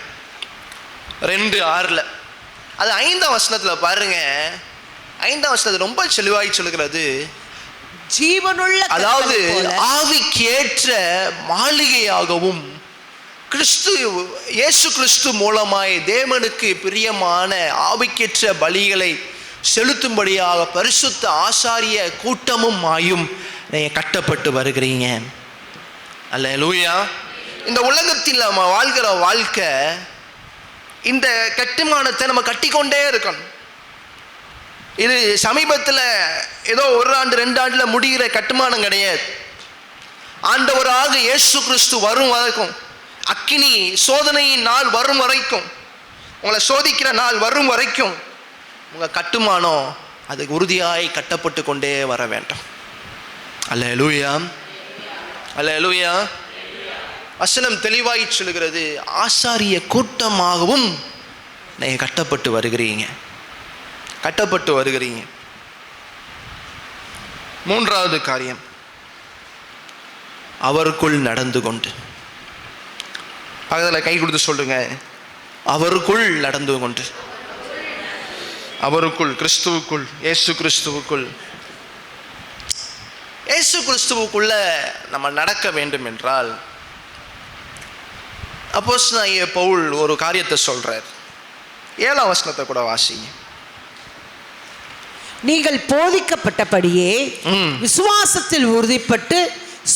2:6. அது 5ஆம் வசனத்தில் பாருங்க. 5ஆம் வசனத்தில் ரொம்ப தெளிவாய் சொல்கிறது, ஜீவனுள்ள, அதாவது ஆவிக்கேற்ற மாளிகையாகவும் இயேசு கிறிஸ்து மூலமாய் தேவனுக்கு பிரியமான ஆவிக்கேற்ற பலிகளை செலுத்தும்படியாக பரிசுத்த ஆசாரிய கூட்டமும் ஆயும் நீங்கள் கட்டப்பட்டு வருகிறீங்க. அல்லேலூயா. இந்த உலகத்தில் நம்ம வாழ்கிற வாழ்க்கை, இந்த கட்டுமானத்தை நம்ம கட்டிக்கொண்டே இருக்கணும். இது சமீபத்தில் ஏதோ 1 ஆண்டு 2 ஆண்டில் முடிகிற கட்டுமானம் கிடையாது. ஆண்டவராக இயேசு கிறிஸ்து வரும் வரைக்கும், அக்கினி சோதனையின் நாள் வரும் வரைக்கும், உங்களை சோதிக்கிற நாள் வரும் வரைக்கும் உங்கள் கட்டுமானம் அதுக்கு உறுதியாய் கட்டப்பட்டு கொண்டே வர வேண்டும். அல்லேலூயா, அல்லேலூயா. வசனம் தெளிவாய் சொல்கிறது, ஆசாரிய கூட்டமாகவும் நீங்கள் கட்டப்பட்டு வருகிறீங்க, கட்டப்பட்டு வருகிறீங்க. 3வது காரியம், அவருக்குள் நடந்து கொண்டு. அதில் கை கொடுத்து சொல்லுங்க, அவருக்குள் நடந்து கொண்டு. அவருக்குள், கிறிஸ்துவுக்குள், இயேசு கிறிஸ்துவுக்குள். இயேசு கிறிஸ்துவுக்குள்ள நம்ம நடக்க வேண்டும் என்றால் அப்போஸ்தலனாகிய பவுல் ஒரு காரியத்தை சொல்றார். 7ஆம் வசனத்தை கூட வாசிங்க. நீங்கள் போதிக்கப்பட்டபடியே விசுவாசத்தில் உறுதிப்பட்டு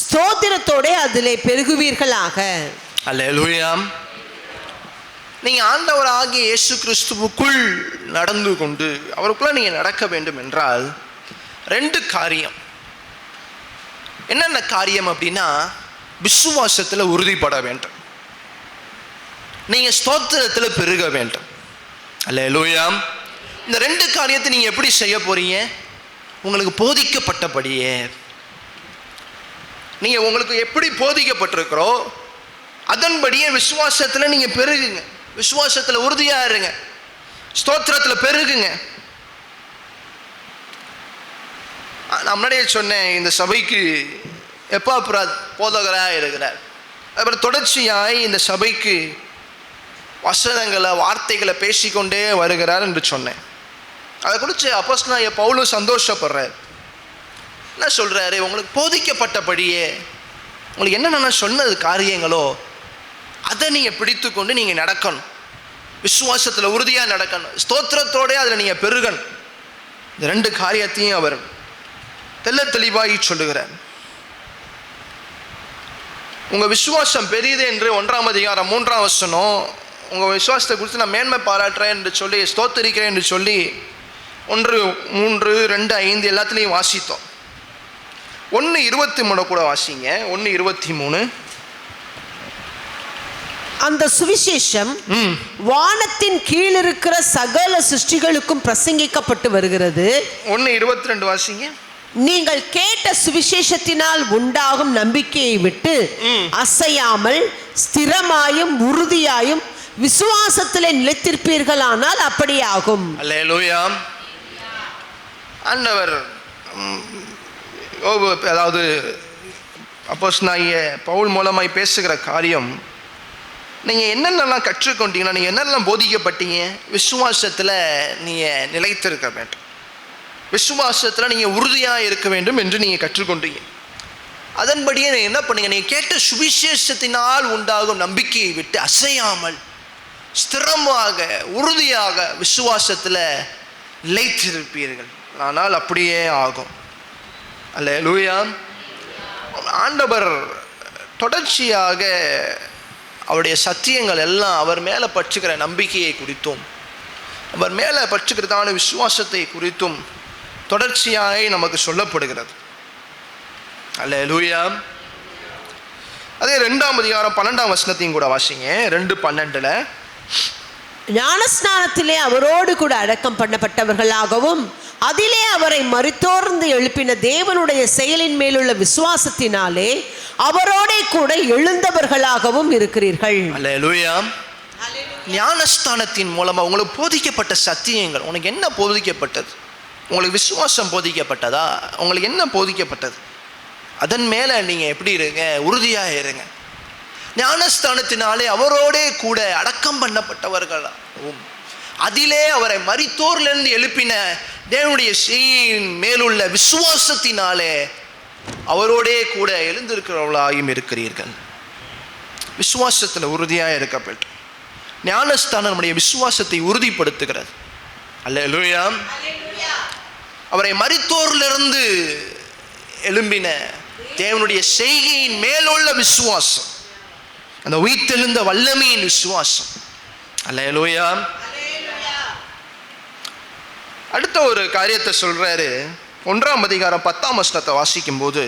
ஸ்தோத்திரத்தோட அதிலே பெருகுவீர்களாக. அல்லேலூயா. நீங்க ஆண்டவராகிய இயேசு கிறிஸ்துவுக்குள் நடந்து கொண்டு அவருக்குள்ள நீங்க நடக்க வேண்டும் என்றால் 2 காரியம். என்னென்ன காரியம் அப்படின்னா, விசுவாசத்தில் உறுதிப்பட வேண்டும், நீங்க ஸ்தோத்திரத்தில் பெருக வேண்டும். அல்லேலூயா. இந்த 2 காரியத்தை நீங்க எப்படி செய்ய போறீங்க? உங்களுக்கு போதிக்கப்பட்டபடியே, நீங்க உங்களுக்கு எப்படி போதிக்கப்பட்டிருக்கிறோ அதன்படியே விசுவாசத்தில் நீங்க பெருகுங்க, விசுவாசத்தில் உறுதியா இருங்க, ஸ்தோத்திரத்தில் பெருகுங்க. நான் முன்னாடியே சொன்னேன், இந்த சபைக்கு எப்பாப்ராத் போதகராக இருக்கிறார். அப்புறம் தொடர்ச்சியாய் இந்த சபைக்கு வசனங்களை வார்த்தைகளை பேசிக்கொண்டே வருகிறார் என்று சொன்னேன். அதை குறித்து அப்போஸ்தலனாகிய பவுலும் சந்தோஷப்படுறார். என்ன சொல்றாரு? உங்களுக்கு போதிக்கப்பட்டபடியே உங்களுக்கு என்னென்ன சொன்னது காரியங்களோ அதை நீங்கள் பிடித்து கொண்டு நீங்கள் நடக்கணும், விசுவாசத்தில் உறுதியாக நடக்கணும், ஸ்தோத்திரத்தோடு அதில் நீங்கள் பெருகணும். இந்த 2 காரியத்தையும் அவர் தெளிவாகி சொல்லுகிறார். உங்கள் விசுவாசம் பெரியது என்று 1ஆம் அதிகாரம் 3ஆம் வசனம், உங்கள் விசுவாசத்தை குறித்து நான் மேன்மை பாராட்டுறேன் என்று சொல்லி, ஸ்தோத்தரிக்கிறேன் என்று சொல்லி 1, 3, 2, 5 எல்லாத்துலேயும் வாசித்தோம். 1:23 கூட வாசிங்க. 1:23. அந்த சுவிசேஷம் வானத்தின் கீழ் இருக்கிற சகல சிருஷ்டிகளுக்கும் பிரசங்கிக்கப்பட்டு வருகிறது. 1:22 வாசிங்க. நீங்கள் கேட்ட சுவிசேஷத்தினால் உண்டாகும் நம்பிக்கையை விட்டு அசையாமல் ஸ்திரமாயும் உறுதியாயும் விசுவாசத்திலே நிலைத்திருப்பீர்களானால் அப்படியாகும். அல்லேலூயா. ஆண்டவர் அதாவது அப்போஸ்தலனாகிய பவுல் மூலமாய் பேசுகிற காரியம், நீங்கள் என்னென்னலாம் கற்றுக்கொண்டீங்கன்னா, நீங்கள் என்னென்னலாம் போதிக்கப்பட்டீங்க? விசுவாசத்தில் நீங்கள் நிலைத்திருக்க வேண்டும், விசுவாசத்தில் நீங்கள் உறுதியாக இருக்க வேண்டும் என்று நீங்கள் கற்றுக்கொண்டீங்க. அதன்படியே நீங்கள் என்ன பண்ணீங்க? நீங்கள் கேட்ட சுவிசேஷத்தினால் உண்டாகும் நம்பிக்கையை விட்டு அசையாமல் ஸ்திரமாக உறுதியாக விசுவாசத்தில் நிலைத்திருப்பீர்கள். ஆனால் அப்படியே ஆகும். அல்லேலூயா. ஆண்டவர் தொடர்ச்சியாக அவருடைய சத்தியங்கள் எல்லாம் அவர் மேலே பற்றுகிற நம்பிக்கையை குறித்தும் அவர் மேலே பற்றுகிறதான விசுவாசத்தை குறித்தும் தொடர்ச்சியாக நமக்கு சொல்லப்படுகிறது. அல்லேலூயா. அதே 2ஆம் அதிகாரம் 12ஆம் வசனத்தையும் கூட வாசிங்க. 2:12. ஞானஸ்நானத்திலே அவரோடு கூட அடக்கம் பண்ணப்பட்டவர்களாகவும் அதிலே அவரை மரித்தோர்ந்து எழுப்பின தேவனுடைய செயலின் மேலுள்ள விசுவாசத்தினாலே அவரோடே கூட எழுந்தவர்களாகவும் இருக்கிறீர்கள். அல்லேலூயா. ஞானஸ்தானத்தின் மூலமாக உங்களுக்கு போதிக்கப்பட்ட சத்தியங்கள், உனக்கு என்ன போதிக்கப்பட்டது? உங்களுக்கு விசுவாசம் போதிக்கப்பட்டதா? உங்களுக்கு என்ன போதிக்கப்பட்டது? அதன் மேலே நீங்கள் எப்படி இருங்க? உறுதியாக இருங்க. ஞானஸ்தானத்தினாலே அவரோடே கூட அடக்கம் பண்ணப்பட்டவர்களாகவும் அதிலே அவரை மரித்தோரிலிருந்து எழுப்பின தேவனுடைய செய்யின் மேலுள்ள விசுவாசத்தினாலே அவரோடே கூட எழுந்திருக்கிறவர்களாயும் இருக்கிறீர்கள். விசுவாசத்தில் உறுதியாக இருக்க வேண்டும். ஞானஸ்தானம் நம்முடைய விசுவாசத்தை உறுதிப்படுத்துகிறது. அல்லேலூயா. அவரை மரித்தோரிலிருந்து எழும்பின தேவனுடைய செய்கையின் மேலுள்ள விசுவாசம், அந்த உயிர்த்தெழுந்த வல்லமையின் விசுவாசம். அல்லேலூயா. அடுத்த ஒரு காரியத்தை சொல்றாரு. 1ஆம் அதிகாரம் 10ஆம் வசனத்தை வாசிக்கும் போது,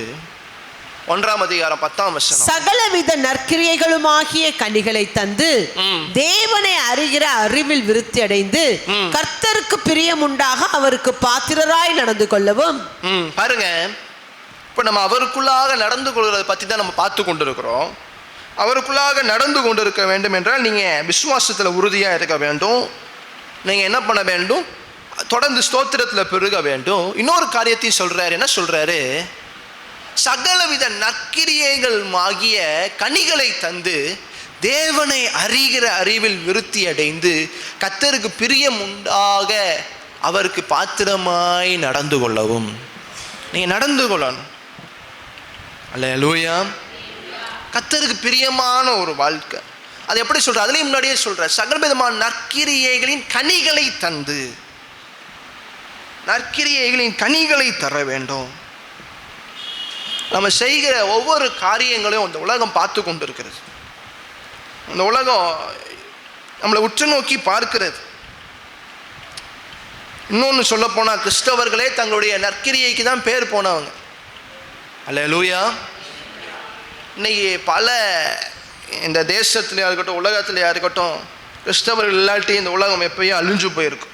1ஆம் அதிகாரம் 10ஆம் வசனம், சகலவித நற்கிரியைகளுமாகிய கனிகளை தந்து தேவனை அறிகிற அறிவில் விருத்தி அடைந்து கர்த்தருக்கு பிரியமுண்டாக அவருக்கு பாத்திரராய் நடந்து கொள்ளவும். பாருங்க, இப்போ நம்ம அவருக்குள்ளாக நடந்து கொள்கிறத பற்றி தான் நம்ம பார்த்து கொண்டிருக்கிறோம். அவருக்குள்ளாக நடந்து கொண்டிருக்க வேண்டும் என்றால் நீங்கள் விசுவாசத்தில் உறுதியாக இருக்க வேண்டும். நீங்கள் என்ன பண்ண வேண்டும்? தொடர்ந்து ஸ்தோத்திரத்தில் பெருக வேண்டும். இன்னொரு காரியத்தையும் சொல்கிறாரு. என்ன சொல்கிறாரு? சகலவித நற்கிரியைகள் ஆகிய கனிகளை தந்து தேவனை அறிகிற அறிவில் விருத்தி அடைந்து கர்த்தருக்கு பிரியம் உண்டாக அவருக்கு பாத்திரமாய் நடந்து கொள்ளவும். நீங்கள் நடந்து கொள்ளணும். அல்லேலூயா. கர்த்தருக்கு பிரியமான ஒரு வாழ்க்கை. அது எப்படி சொல்ற? அதுலேயும் முன்னாடியே சொல்ற, சகல விதமான நற்கிரியைகளின் கனிகளை தந்து, நற்கிரியைகளின் கனிகளை தர வேண்டும். நம்ம செய்கிற ஒவ்வொரு காரியங்களையும் இந்த உலகம் பார்த்து கொண்டு இருக்கிறது. இந்த உலகம் நம்மளை உற்று நோக்கி பார்க்கிறது. இன்னொன்று சொல்ல போனால், கிறிஸ்தவர்களே தங்களுடைய நற்கிரியைக்கு தான் பேர் போனவங்க. அல்லேலூயா. இன்னைக்கு பல இந்த தேசத்துலையா இருக்கட்டும், உலகத்துலையா இருக்கட்டும், கிறிஸ்தவர்கள் இல்லாட்டி இந்த உலகம் எப்பயும் அழிஞ்சு போயிருக்கும்.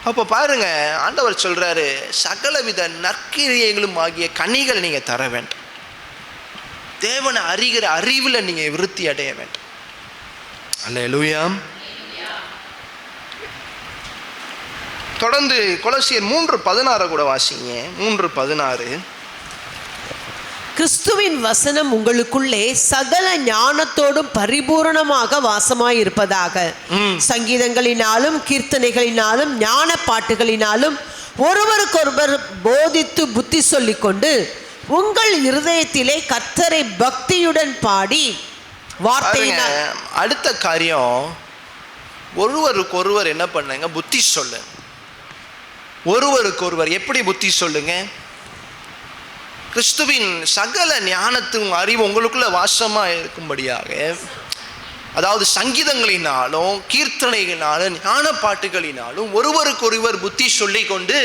அப்போ பாருங்க, ஆண்டவர் சொல்றாரு, சகலவித நற்கிரியைகளும் ஆகிய கனிகளை நீங்க தர வேண்டும். தேவனை அறிகிற அறிவில் நீங்க விருத்தி அடைய வேண்டும். அல்லேலூயா. தொடர்ந்து கொலோசியர் 3:16 கூட வாசிங்க. 3:16. கிறிஸ்துவின் வசனம் உங்களுக்குள்ளே சகல ஞானத்தோடும் பரிபூரணமாக வாசமாய் இருப்பதாக, சங்கீதங்களினாலும் கீர்த்தனைகளினாலும் ஞான பாட்டுகளினாலும் ஒருவருக்கொருவர் போதித்து புத்தி சொல்லிக் கொண்டு உங்கள் இருதயத்திலே கர்த்தரை பக்தியுடன் பாடி வார்த்தையினால். அடுத்த காரியம், ஒருவருக்கொருவர் என்ன பண்ணுங்க? புத்தி சொல்லு. ஒருவருக்கொருவர் எப்படி புத்தி சொல்லுங்க? கிறிஸ்துவின் சகல ஞானத்தும் அறிவு உங்களுக்குள்ள வாசமா இருக்கும்படியாக, அதாவது சங்கீதங்களினாலும் கீர்த்தனைகளினாலும் ஞான பாட்டுகளினாலும் ஒருவருக்கொருவர் புத்தி சொல்லி கொண்டு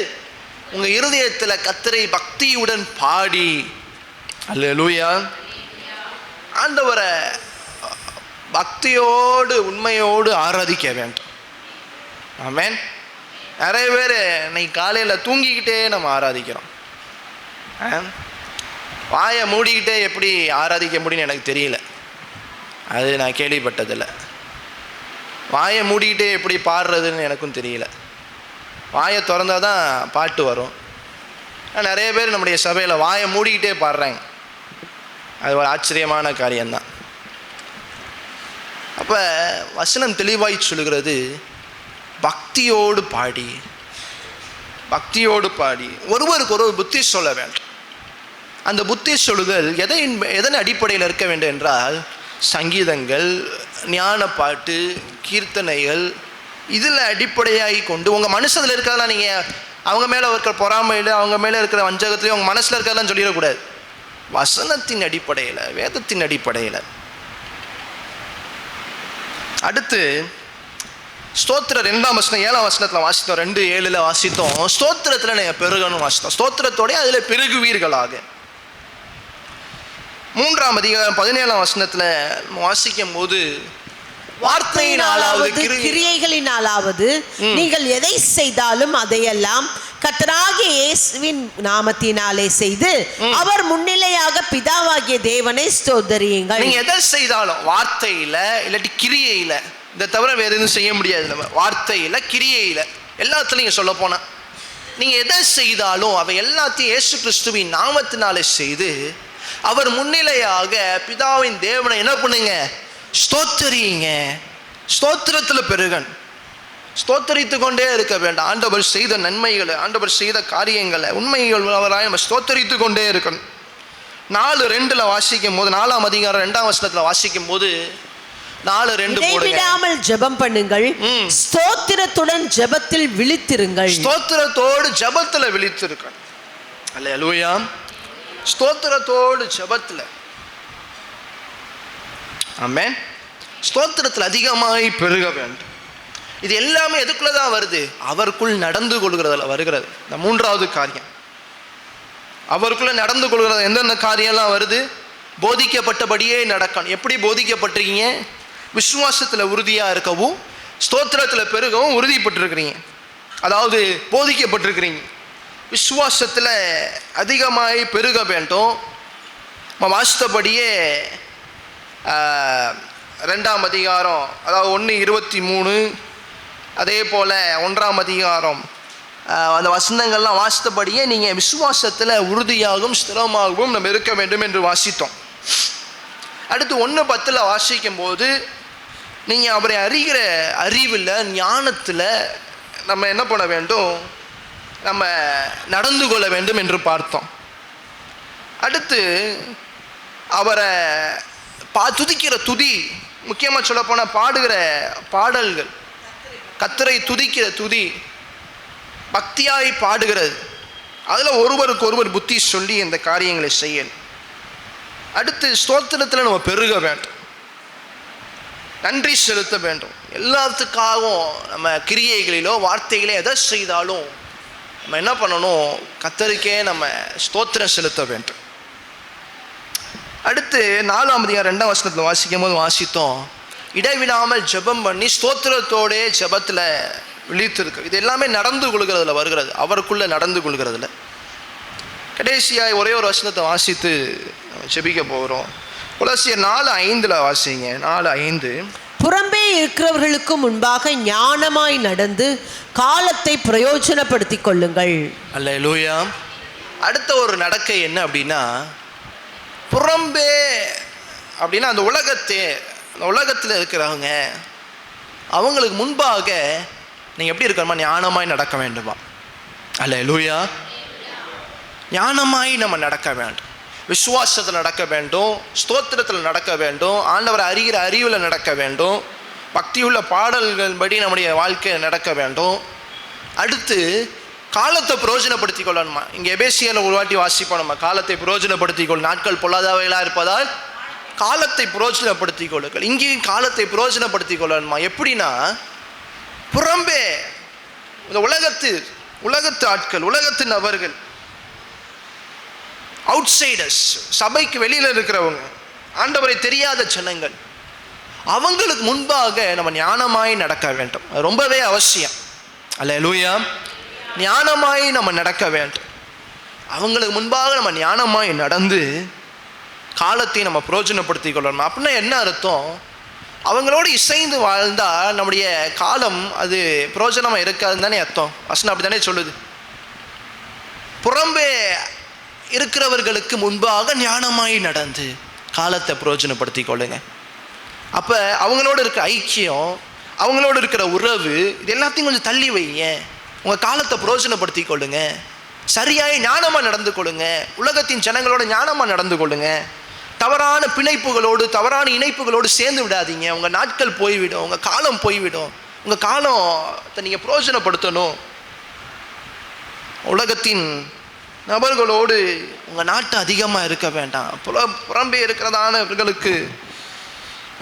உங்க இருதயத்தில் கர்த்தரை பக்தியுடன் பாடி. அல்லேலூயா. ஆண்டவரை பக்தியோடு உண்மையோடு ஆராதிக்க வேண்டும். ஆமென். நிறைய பேர் இன்னைக்கு காலையில் தூங்கிக்கிட்டே நம்ம ஆராதிக்கிறோம். வாயை மூடிக்கிட்டே எப்படி ஆராதிக்க முடியும்னு எனக்கு தெரியல. அது நான் கேள்விப்பட்டதில்லை. வாயை மூடிக்கிட்டே எப்படி பாடுறதுன்னு எனக்கும் தெரியல. வாயை திறந்தால் தான் பாட்டு வரும். நிறைய பேர் நம்முடைய சபையில் வாயை மூடிக்கிட்டே பாடுறாங்க. அது ஒரு ஆச்சரியமான காரியம்தான். அப்போ வசனம் தெளிவாய் சொல்லுகிறது, பக்தியோடு பாடி ஒருவருக்கு ஒரு புத்தி சொல்ல வேண்டும். அந்த புத்தி சொல்லுதல் எதன் அடிப்படையில் இருக்க வேண்டும் என்றால், சங்கீதங்கள், ஞான பாட்டு, கீர்த்தனைகள், இதில் அடிப்படையாகி கொண்டு உங்கள் மனசில் இருக்கிறதெல்லாம் நீங்கள் அவங்க மேலே இருக்கிற பொறாமையில், அவங்க மேலே இருக்கிற வஞ்சகத்துலேயும் உங்கள் மனசில் இருக்கிறதெல்லாம் சொல்லிடக்கூடாது. வசனத்தின் அடிப்படையில், வேதத்தின் அடிப்படையில். அடுத்து ஸ்தோத்திர 2ஆம் வசனம் 7ஆம் வசனத்தில் வாசித்தோம், 2:7 வாசித்தோம். ஸ்தோத்திரத்தில் நீங்கள் பெருகணும் வாசித்தோம். ஸ்தோத்திரத்தோடய அதில் பெருகுவீர்களாக. 3ஆம் அதிகாரம் 17ஆம் வசனத்தில் வாசிக்கும் போது, வார்த்தையினாலாவது கிரியைகளினாலாவது நீங்கள் எதை செய்தாலும் அதையெல்லாம் கர்த்தராகிய இயேசுவின் நாமத்தினாலே செய்து அவர் முன்னிலையாக பிதாவாகிய தேவனை ஸ்தோத்திரியுங்கள். நீங்க எதை செய்தாலும், வார்த்தையில இல்லாட்டி கிரியையில, இதை தவிர வேற எதுவும் செய்ய முடியாது. நம்ம வார்த்தையில, கிரியையில, எல்லாத்துலையும் சொல்ல போனா நீங்க எதை செய்தாலும் அவை எல்லாத்தையும் இயேசு கிறிஸ்துவின் நாமத்தினாலே செய்து அவர் முன்னிலையாக பிதாவின் தேவனை என்ன பண்ணுங்க? ஸ்தோத்திரியுங்க. ஸ்தோத்திரத்தில் பெருகன், ஸ்தோத்தரித்து கொண்டே இருக்க வேண்டாம். ஆண்டவர் செய்த நன்மைகளை, ஆண்டவர் செய்த காரியங்களை, உண்மைகள் அவராய் நம்ம ஸ்தோத்தரித்து கொண்டே இருக்கணும். 4:2 வாசிக்கும் போது, 4ஆம் அதிகாரம் 2ஆம் வசனத்தில் வாசிக்கும் போது 4:2 விடாமல் ஜெபம் பண்ணுங்கள், ஸ்தோத்திரத்துடன் ஜெபத்தில் விழித்திருங்கள். ஸ்தோத்திரத்தோடு ஜெபத்தில் விழித்திருக்கணும். அல்லேலூயா. ஸ்தோத்திரத்தோடு ஜெபத்தில். ஆமென். ஸ்தோத்திரத்தில் அதிகமாய் பெருக வேண்டும். இது எல்லாமே எதுக்குள்ளதான் வருது? அவருக்குள் நடந்து கொள்கிறதுல வருகிறது. இந்த 3ஆவது காரியம், அவருக்குள்ள நடந்து கொள்கிறது. எந்தெந்த காரியம்லாம் வருது? போதிக்கப்பட்டபடியே நடக்கணும். எப்படி போதிக்கப்பட்டிருக்கீங்க? விசுவாசத்தில் உறுதியாக இருக்கவும், ஸ்தோத்திரத்தில் பெருகவும் உறுதிப்பட்டிருக்கிறீங்க. அதாவது போதிக்கப்பட்டிருக்கிறீங்க. விசுவாசத்தில் அதிகமாய் பெருக வேண்டும். வாசித்தபடியே 2ஆம் அதிகாரம், அதாவது 1:23, அதே போல் 1ஆம் அதிகாரம் அந்த வசனங்கள்லாம் வாசித்தபடியே நீங்கள் விசுவாசத்தில் உறுதியாகவும் ஸ்திரமாகவும் நம்ம இருக்க வேண்டும் என்று வாசித்தோம். அடுத்து 1:10 வாசிக்கும் போது, நீங்கள் அவரை அறிகிற அறிவில், ஞானத்தில் நம்ம என்ன பண்ண வேண்டும்? நம்ம நடந்து கொள்ள வேண்டும் என்று பார்த்தோம். அடுத்து அவரை துதிக்கிற துதி, முக்கியமாக சொல்ல போனால் பாடுகிற பாடல்கள், கர்த்தரை துதிக்கிற துதி, பக்தியாய் பாடுகிறது, அதில் ஒருவருக்கு ஒருவர் புத்தி சொல்லி இந்த காரியங்களை செய்யணும். அடுத்து ஸ்தோத்திரத்தில் நம்ம பெருக வேண்டும், நன்றி செலுத்த வேண்டும். எல்லாத்துக்காகவும் நம்ம கிரியைகளிலோ வார்த்தைகளோ எதை செய்தாலும் நம்ம என்ன பண்ணணும்? கர்த்தருக்கே நம்ம ஸ்தோத்திரம் செலுத்த வேண்டும். அடுத்து 4ஆம் அதிகாரம் 2ஆம் வசனத்தில் வாசிக்கும் போது வாசித்தோம், இடைவிடாமல் ஜெபம் பண்ணி ஸ்தோத்திரத்தோடே ஜெபத்தில் விழித்திருக்கு. இது எல்லாமே நடந்து கொள்கிறதுல வருகிறது, அவருக்குள்ளே நடந்து கொள்கிறதுல. கடைசியாய் ஒரே ஒரு வசனத்தை வாசித்து ஜெபிக்க போகிறோம். கொலோசியர் 4:5 வாசிங்க. 4:5. புறம்பே இருக்கிறவர்களுக்கு முன்பாக ஞானமாய் நடந்து காலத்தை பிரயோஜனப்படுத்திக் கொள்ளுங்கள். அல்லேலூயா. அடுத்த ஒரு நடக்கை என்ன அப்படின்னா, புறம்பே அப்படின்னா அந்த உலகத்தில் இருக்கிறவங்க, அவங்களுக்கு முன்பாக நீங்கள் எப்படி இருக்கணுமா? ஞானமாய் நடக்க வேண்டுமா? அல்லேலூயா. ஞானமாய் நம்ம நடக்க வேண்டும், விசுவாசத்தில் நடக்க வேண்டும், ஸ்தோத்திரத்தில் நடக்க வேண்டும், ஆண்டவரை அறிகிற அறிவில் நடக்க வேண்டும், பக்தியுள்ள பாடல்கள் படி நம்முடைய வாழ்க்கை நடக்க வேண்டும். அடுத்து காலத்தை பிரயோஜனப்படுத்தி கொள்ளணுமா? இங்கே எபேசியரில் ஒரு வாட்டி வாசிப்போம், நம்ம காலத்தை பிரயோஜனப்படுத்திக் கொள், நாட்கள் பொல்லாதவைகளாக இருப்பதால் காலத்தை பிரயோஜனப்படுத்திக் கொள்ளுங்கள். இங்கேயும் காலத்தை பிரயோஜனப்படுத்திக் கொள்ளணுமா? எப்படின்னா, புறம்பே இந்த உலகத்து ஆட்கள், உலகத்து நபர்கள், அவுட்சைடர்ஸ், சபைக்கு வெளியில் இருக்கிறவங்க, ஆண்டவரை தெரியாத ஜனங்கள், அவங்களுக்கு முன்பாக நம்ம ஞானமாய் நடக்க வேண்டும். அது ரொம்பவே அவசியம். அல்லேலூயா. ஞானமாய் நம்ம நடக்க வேண்டும். அவங்களுக்கு முன்பாக நம்ம ஞானமாய் நடந்து காலத்தை நம்ம பிரயோஜனப்படுத்திக் கொள்ளணும். அப்படின்னா என்ன அர்த்தம்? அவங்களோடு இசைந்து வாழ்ந்தால் நம்முடைய காலம் அது பிரயோஜனமாக இருக்காதுன்னு தானே அர்த்தம். வசனம் அப்படி தானே சொல்லுது. புறம்பே இருக்கிறவர்களுக்கு முன்பாக ஞானமாய் நடந்து காலத்தை பிரயோஜனப்படுத்திக் கொள்ளுங்க. அப்போ அவங்களோட இருக்கிற ஐக்கியம், அவங்களோட இருக்கிற உறவு, இது எல்லாத்தையும் கொஞ்சம் தள்ளி வைங்க. உங்கள் காலத்தை பிரயோஜனப்படுத்தி கொள்ளுங்க. சரியாய் ஞானமாக நடந்து கொள்ளுங்க. உலகத்தின் ஜனங்களோட ஞானமாக நடந்து கொள்ளுங்க. தவறான பிணைப்புகளோடு, தவறான இணைப்புகளோடு சேர்ந்து விடாதீங்க. உங்கள் நாட்கள் போய்விடும், உங்கள் காலம் போய்விடும். உங்கள் காலத்தை நீங்கள் பிரயோஜனப்படுத்தணும். உலகத்தின் நபர்களோடு உங்கள் நாட்டு அதிகமாக இருக்க வேண்டாம். புறம்பே இருக்கிறதானவர்களுக்கு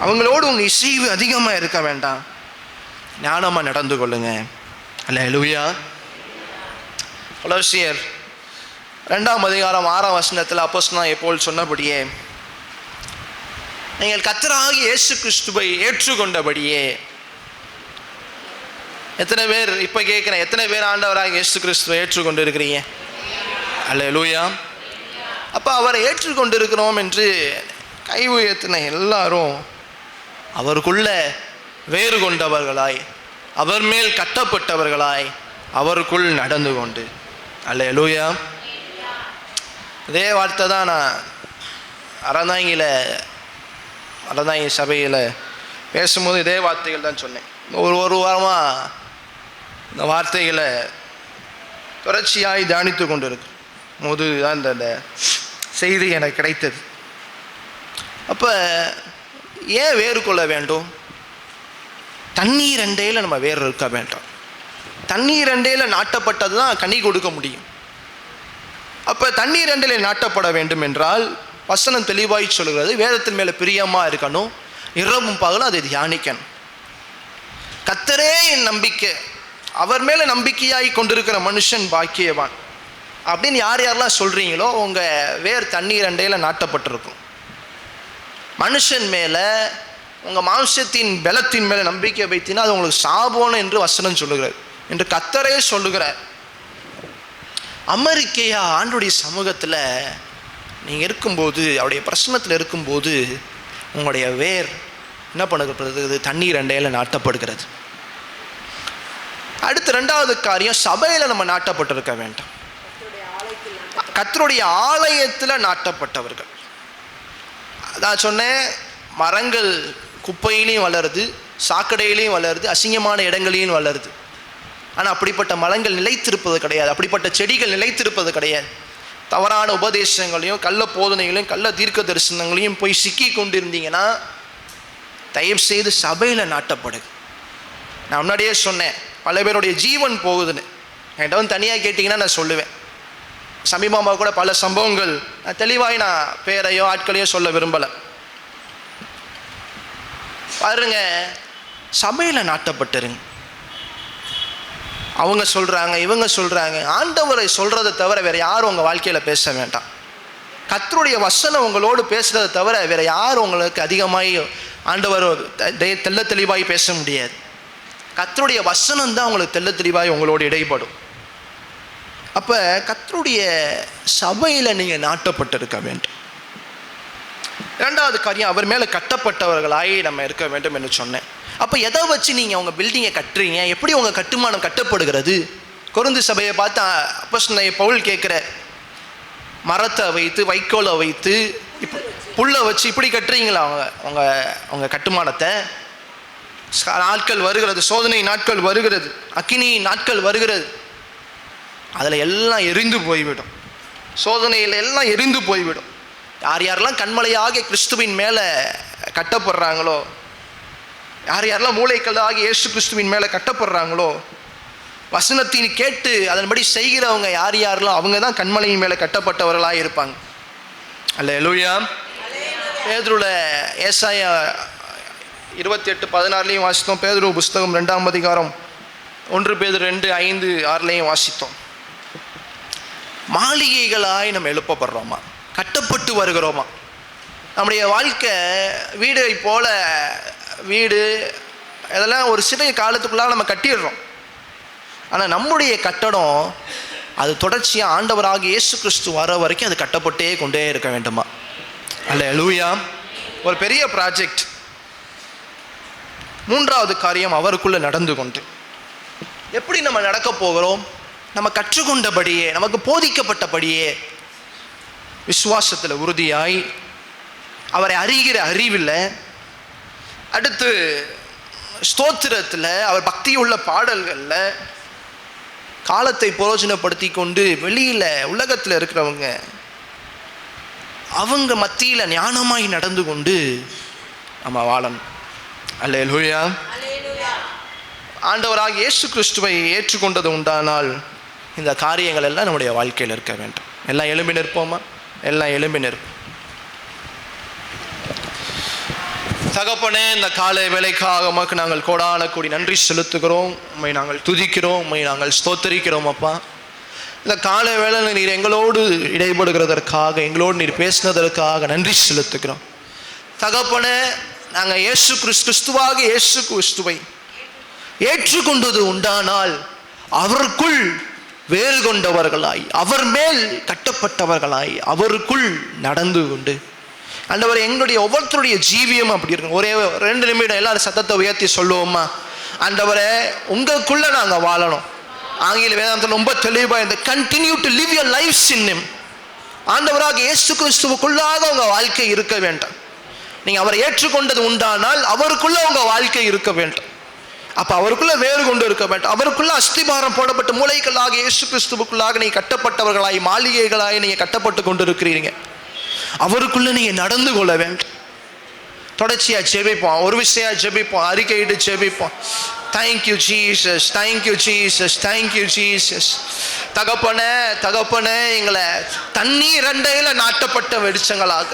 அவங்களோடு உங்கள் இசைவு அதிகமாக இருக்க வேண்டாம். ஞானமாக நடந்து கொள்ளுங்க. அல்லேலூயா. கொலோசியர் 2:6 அப்போஸ்தலனாகிய பவுல் சொன்னபடியே, நீங்கள் கர்த்தராகிய இயேசு கிறிஸ்துவை ஏற்றுக்கொண்டபடியே. எத்தனை பேர் இப்போ கேட்குறேன், எத்தனை பேர் ஆண்டவராக இயேசு கிறிஸ்துவை ஏற்றுக்கொண்டு இருக்கிறீங்க? அல்லேலூயா. அப்போ அவரை ஏற்றுக்கொண்டு இருக்கிறோம் என்று கை உயர்த்தின எல்லாரும் அவருக்குள்ள வேறு கொண்டவர்களாய், அவர் மேல் கட்டப்பட்டவர்களாய், அவருக்குள் நடந்து கொண்டு. அல்லேலூயா. இதே வார்த்தை தான் நான் அறந்தாங்கி சபையில் பேசும்போது இதே வார்த்தைகள் தான் சொன்னேன். ஒரு வாரமாக இந்த வார்த்தைகளை தொடர்ச்சியாய் தியானித்து கொண்டு இருக்கு போது தான் இந்த செய்தி எனக்கு கிடைத்தது. அப்போ ஏன் வேறு கொள்ள வேண்டும்? தண்ணீர் அண்டையில் நம்ம வேறு இருக்க வேண்டாம். தண்ணீர் அண்டையில் நாட்டப்பட்டது தான் கனி கொடுக்க முடியும். அப்போ தண்ணீர் அண்டையில் நாட்டப்பட வேண்டும் என்றால் வசனம் தெளிவாய் சொல்கிறது, வேதத்தின் மேலே பிரியமாக இருக்கணும், இரவும் பகலும் அதை தியானிக்கணும். கர்த்தரே என் நம்பிக்கை, அவர் மேலே நம்பிக்கையாகி கொண்டிருக்கிற மனுஷன் பாக்கியவான் அப்படின்னு யாரெல்லாம் சொல்கிறீங்களோ உங்கள் வேர் தண்ணீர் அண்டையில் நாட்டப்பட்டிருக்கும். மனுஷன் மேலே, உங்கள் மாம்சத்தின் பலத்தின் மேலே நம்பிக்கை வைத்தினா அது உங்களுக்கு சாபோன்னு என்று வசனம் சொல்லுகிறார், என்று கர்த்தரே சொல்லுகிறார். அமெரிக்கையா ஆண்டுடைய சமூகத்தில் நீங்கள் இருக்கும்போது, அவருடைய பிரசனத்தில் இருக்கும்போது உங்களுடைய வேர் என்ன பண்ணுகிறது? தண்ணீர் அண்டையில் நாட்டப்படுகிறது. அடுத்து 2வது காரியம், சபையில் நம்ம நாட்டப்பட்டிருக்க வேண்டாம். கர்த்தருடைய ஆலயத்தில் நாட்டப்பட்டவர்கள். அதான் சொன்னேன், மரங்கள் குப்பையிலையும் வளருது, சாக்கடையிலையும் வளருது, அசிங்கமான இடங்களையும் வளருது. ஆனால் அப்படிப்பட்ட மரங்கள் நிலைத்திருப்பது கிடையாது, அப்படிப்பட்ட செடிகள் நிலைத்திருப்பது கிடையாது. தவறான உபதேசங்களையும் கள்ள போதனைகளையும் கள்ள தீர்க்க தரிசனங்களையும் போய் சிக்கி கொண்டு இருந்தீங்கன்னா தயவு செய்து சபையில் நாட்டப்படுது. நான் முன்னாடியே சொன்னேன், பல பேருடைய ஜீவன் போகுதுன்னு. என்கிட்ட வந்து தனியாக கேட்டிங்கன்னா நான் சொல்லுவேன். சமீபமாக கூட பல சம்பவங்கள் தெளிவாய் நான் பேரையோ ஆட்களையோ சொல்ல விரும்பலை. பாருங்க, சபையில் நாட்டப்பட்டுருங்க. அவங்க சொல்கிறாங்க, இவங்க சொல்கிறாங்க, ஆண்டவரை சொல்கிறத தவிர வேறு யாரும் உங்கள் வாழ்க்கையில் பேச வேண்டாம். கர்த்தருடைய வசனம் உங்களோடு பேசுகிறத தவிர வேறு யாரும் உங்களுக்கு அதிகமாகி ஆண்டவர் தெள்ள தெளிவாய் பேச முடியாது. கர்த்தருடைய வசனம் தான் உங்களுக்கு தெள்ள தெளிவாய் உங்களோடு இடைப்படும். அப்போ கர்த்தருடைய சபையில் நீங்கள் நாட்டப்பட்டிருக்க வேண்டும். 2வது காரியம், அவர் மேலே கட்டப்பட்டவர்களாய் நம்ம இருக்க வேண்டும் என்று சொன்னேன். அப்போ எதை வச்சு நீங்கள் உங்கள் பில்டிங்கை கட்டுறீங்க? எப்படி உங்கள் கட்டுமானம் கட்டப்படுகிறது? கொரிந்து சபையை பார்த்து அப்போஸ்தலனாகிய பவுல் கேட்குற, மரத்தை வைத்து, வைக்கோலை வைத்து, இப்போ புல்லை வச்சு இப்படி கட்டுறீங்களா உங்கள் கட்டுமானத்தை? நாட்கள் வருகிறது, சோதனை நாட்கள் வருகிறது, அக்கினி நாட்கள் வருகிறது, அதில் எல்லாம் எரிந்து போய்விடும். சோதனையில் எல்லாம் எரிந்து போய்விடும். யாரெல்லாம் கண்மலையாகிய கிறிஸ்துவின் மேலே கட்டப்படுறாங்களோ, யாரெல்லாம் மூளைக்கல்லாகி இயேசு கிறிஸ்துவின் மேலே கட்டப்படுறாங்களோ, வசனத்தின் கேட்டு அதன்படி செய்கிறவங்க யாரெல்லாம் அவங்க தான் கண்மலையின் மேலே கட்டப்பட்டவர்களாக இருப்பாங்க. அல்லேலூயா. பேதுருல ஏசாயா 28:16 வாசித்தோம். பேதுரு புஸ்தகம் 2ஆம் அதிகாரம் 1 பேதுரு 2:5-6 வாசித்தோம். மாளிகைகளாய் நம்ம எழுப்பப்படுறோமா? கட்டப்பட்டு வருகிறோமா? நம்முடைய வாழ்க்கை வீடை போல, வீடு இதெல்லாம் ஒரு சிறிய காலத்துக்குள்ளாக நம்ம கட்டிடுறோம். ஆனால் நம்முடைய கட்டடம் அது தொடர்ச்சியாக ஆண்டவராக இயேசு கிறிஸ்து வர வரைக்கும் அது கட்டப்பட்டே கொண்டே இருக்க வேண்டுமா? அல்லேலூயா. ஒரு பெரிய ப்ராஜெக்ட். 3வது காரியம், அவருக்குள்ளே நடந்து கொண்டு. எப்படி நம்ம நடக்க போகிறோம்? நம்ம கற்றுக்கொண்டபடியே, நமக்கு போதிக்கப்பட்டபடியே விசுவாசத்தில் உறுதியாய், அவரை அறிகிற அறிவில், அடுத்து ஸ்தோத்திரத்தில் அவர் பக்தியுள்ள பாடல்களில் காலத்தை பிரயோஜனப்படுத்தி கொண்டு வெளியில் உலகத்தில் இருக்கிறவங்க அவங்க மத்தியில் ஞானமாய் நடந்து கொண்டு நம்ம வாழணும். அல்லேலூயா. ஆண்டவராக இயேசு கிறிஸ்துவை ஏற்றுக்கொண்டது உண்டானால் இந்த காரியங்கள் எல்லாம் நம்முடைய வாழ்க்கையில் இருக்க வேண்டும். எல்லாம் எழும்பி நிற்போமா? எல்லாம் எழும்பி நிற்போம். தகப்பனே, இந்த காலை வேலைக்காக உமக்கு நாங்கள் கோடான கோடி நன்றி செலுத்துகிறோம். உம்மை நாங்கள் துதிக்கிறோம், உம்மை நாங்கள் ஸ்தோத்தரிக்கிறோம். அப்பா, இந்த காலை வேளையில் நீர் எங்களோடு இடைபடுகிறதற்காக, எங்களோடு நீர் பேசினதற்காக நன்றி செலுத்துகிறோம். தகப்பனே, நாங்கள் கிறிஸ்துவாக இயேசு கிறிஸ்துவை ஏற்றுக்கொண்டது உண்டானால் அவருக்குள் வேறு கொண்டவர்களாய், அவர் மேல் கட்டப்பட்டவர்களாய், அவருக்குள் நடந்து கொண்டு ஆண்டவரே, எங்களுடைய ஒவ்வொருத்தருடைய ஜீவியம் அப்படி இருக்கும். ஒரே 2 நிமிடம் எல்லாரும் சத்தத்தை உயர்த்தி சொல்லுவோமா? ஆண்டவரே, உங்களுக்குள்ள நாங்கள் வாழணும். ஆங்கில வேதாந்தத்தில் ரொம்ப தெளிவாக இந்த continue to live your lifes in him. ஆண்டவராக இயேசு கிறிஸ்துவுக்குள்ளாக உங்கள் வாழ்க்கை இருக்க வேண்டும். நீங்கள் அவரை ஏற்றுக்கொண்டது உண்டானால் அவருக்குள்ள உங்கள் வாழ்க்கை இருக்க வேண்டும். அப்போ அவருக்குள்ள வேறு கொண்டு இருக்க வேண்டும். அவருக்குள்ள அஸ்திபாரம் போடப்பட்ட மூளைகளாக இயேசு கிறிஸ்துவுக்குள்ளாக நீங்கள் கட்டப்பட்டவர்களாய், மாளிகைகளாய் நீங்கள் கட்டப்பட்டு கொண்டு இருக்கிறீங்க. அவருக்குள்ள நீங்க நடந்து கொள்ள வேண்டும். தொடர்ச்சியா ஜெபிப்போம், ஒரு விஷயம் ஜெபிப்போம், அறிக்கையிட்டு ஜெபிப்போம். Thank you Jesus, thank you Jesus, thank you Jesus. தகப்பனே, எங்களை தண்ணீர் அண்டையில நாட்டப்பட்ட வெளிச்சங்களாக,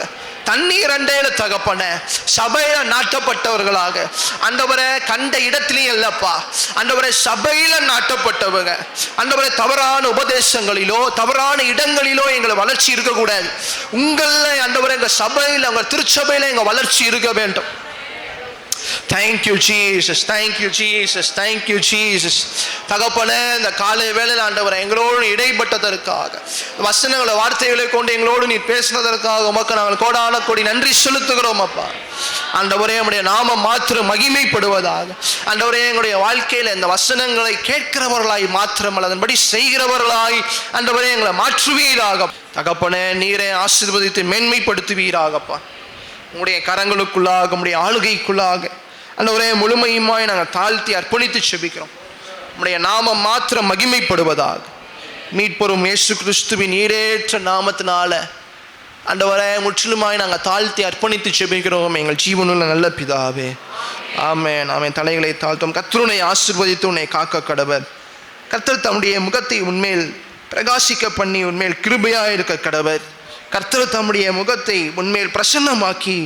தண்ணீர் அண்டையில தகப்பனே சபையில நாட்டப்பட்டவர்களாக, ஆண்டவரே கண்ட இடத்திலையும் இல்லப்பா, ஆண்டவரே சபையில நாட்டப்பட்டவங்க, ஆண்டவரே தவறான உபதேசங்களிலோ தவறான இடங்களிலோ எங்களை வளர்ச்சி இருக்கக்கூடாது. உங்கள ஆண்டவரே எங்க சபையில, உங்க திருச்சபையில எங்க வளர்ச்சி இருக்க வேண்டும். Thank you Jesus, thank you Jesus, thank you Jesus. தகப்பனே, இந்த காலை வேளையில் ஆண்டவரை எங்களோடு இடைப்பட்டதற்காக, வசனங்களை வார்த்தைகளை கொண்டு எங்களோடு நீ பேசினதற்காக உமக்கு நாங்கள் கோடான கோடி நன்றி செலுத்துகிறோம். அப்பா, ஆண்டவரே, நம்முடைய நாமம் மாத்திரம் மகிமைப்படுவதாக. ஆண்டவரே, எங்களுடைய வாழ்க்கையில் இந்த வசனங்களை கேட்கிறவர்களாய் மாத்திரமல்ல, அதன்படி செய்கிறவர்களாய் ஆண்டவரே எங்களை மாற்றுவீராக. தகப்பனே, நீரே ஆசீர்வதித்து மேன்மைப்படுத்துவீராகப்பா. உங்களுடைய கரங்களுக்குள்ளாக, உங்களுடைய ஆளுகைக்குள்ளாக ஆண்டவரே முழுமையுமாய் நாங்கள் தாழ்த்தி அர்ப்பணித்து செபிக்கிறோம். உங்களுடைய நாமம் மாத்திரம் மகிமைப்படுவதாக. மீட்பெறும் இயேசு கிறிஸ்துவின் ஈடேற்ற நாமத்தினால ஆண்டவரே முற்றிலுமாய் நாங்கள் தாழ்த்தி அர்ப்பணித்து செபிக்கிறோம் எங்கள் ஜீவனுள்ள நல்ல பிதாவே. ஆமென், ஆமென். தலைகளை தாழ்த்தும். கர்த்தருனை ஆசீர்வதித்து உன்னை காக்க கடவர். கர்த்தர் தம்முடைய முகத்தை உன்மேல் பிரகாசிக்க பண்ணி உன்மேல் கிருபையாக இருக்க கடவர். கர்த்தர் தம்முடைய முகத்தை உன்மேல் பிரசன்னமாக்கி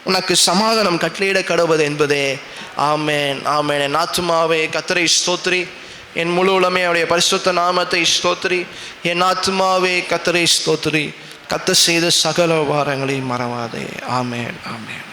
உனக்கு சமாதானம் கட்டளையிட கடவுது என்பதே. ஆமென், ஆமென். என் ஆத்துமாவே கர்த்தரை ஸ்தோத்திரி, என் முழு உலமே அவருடைய பரிசுத்த நாமத்தை ஸ்தோத்திரி. என் ஆத்துமாவே கர்த்தரை ஸ்தோத்திரி, கர்த்தர் செய்த சகல உபகாரங்களை மறவாதே. ஆமென், ஆமென்.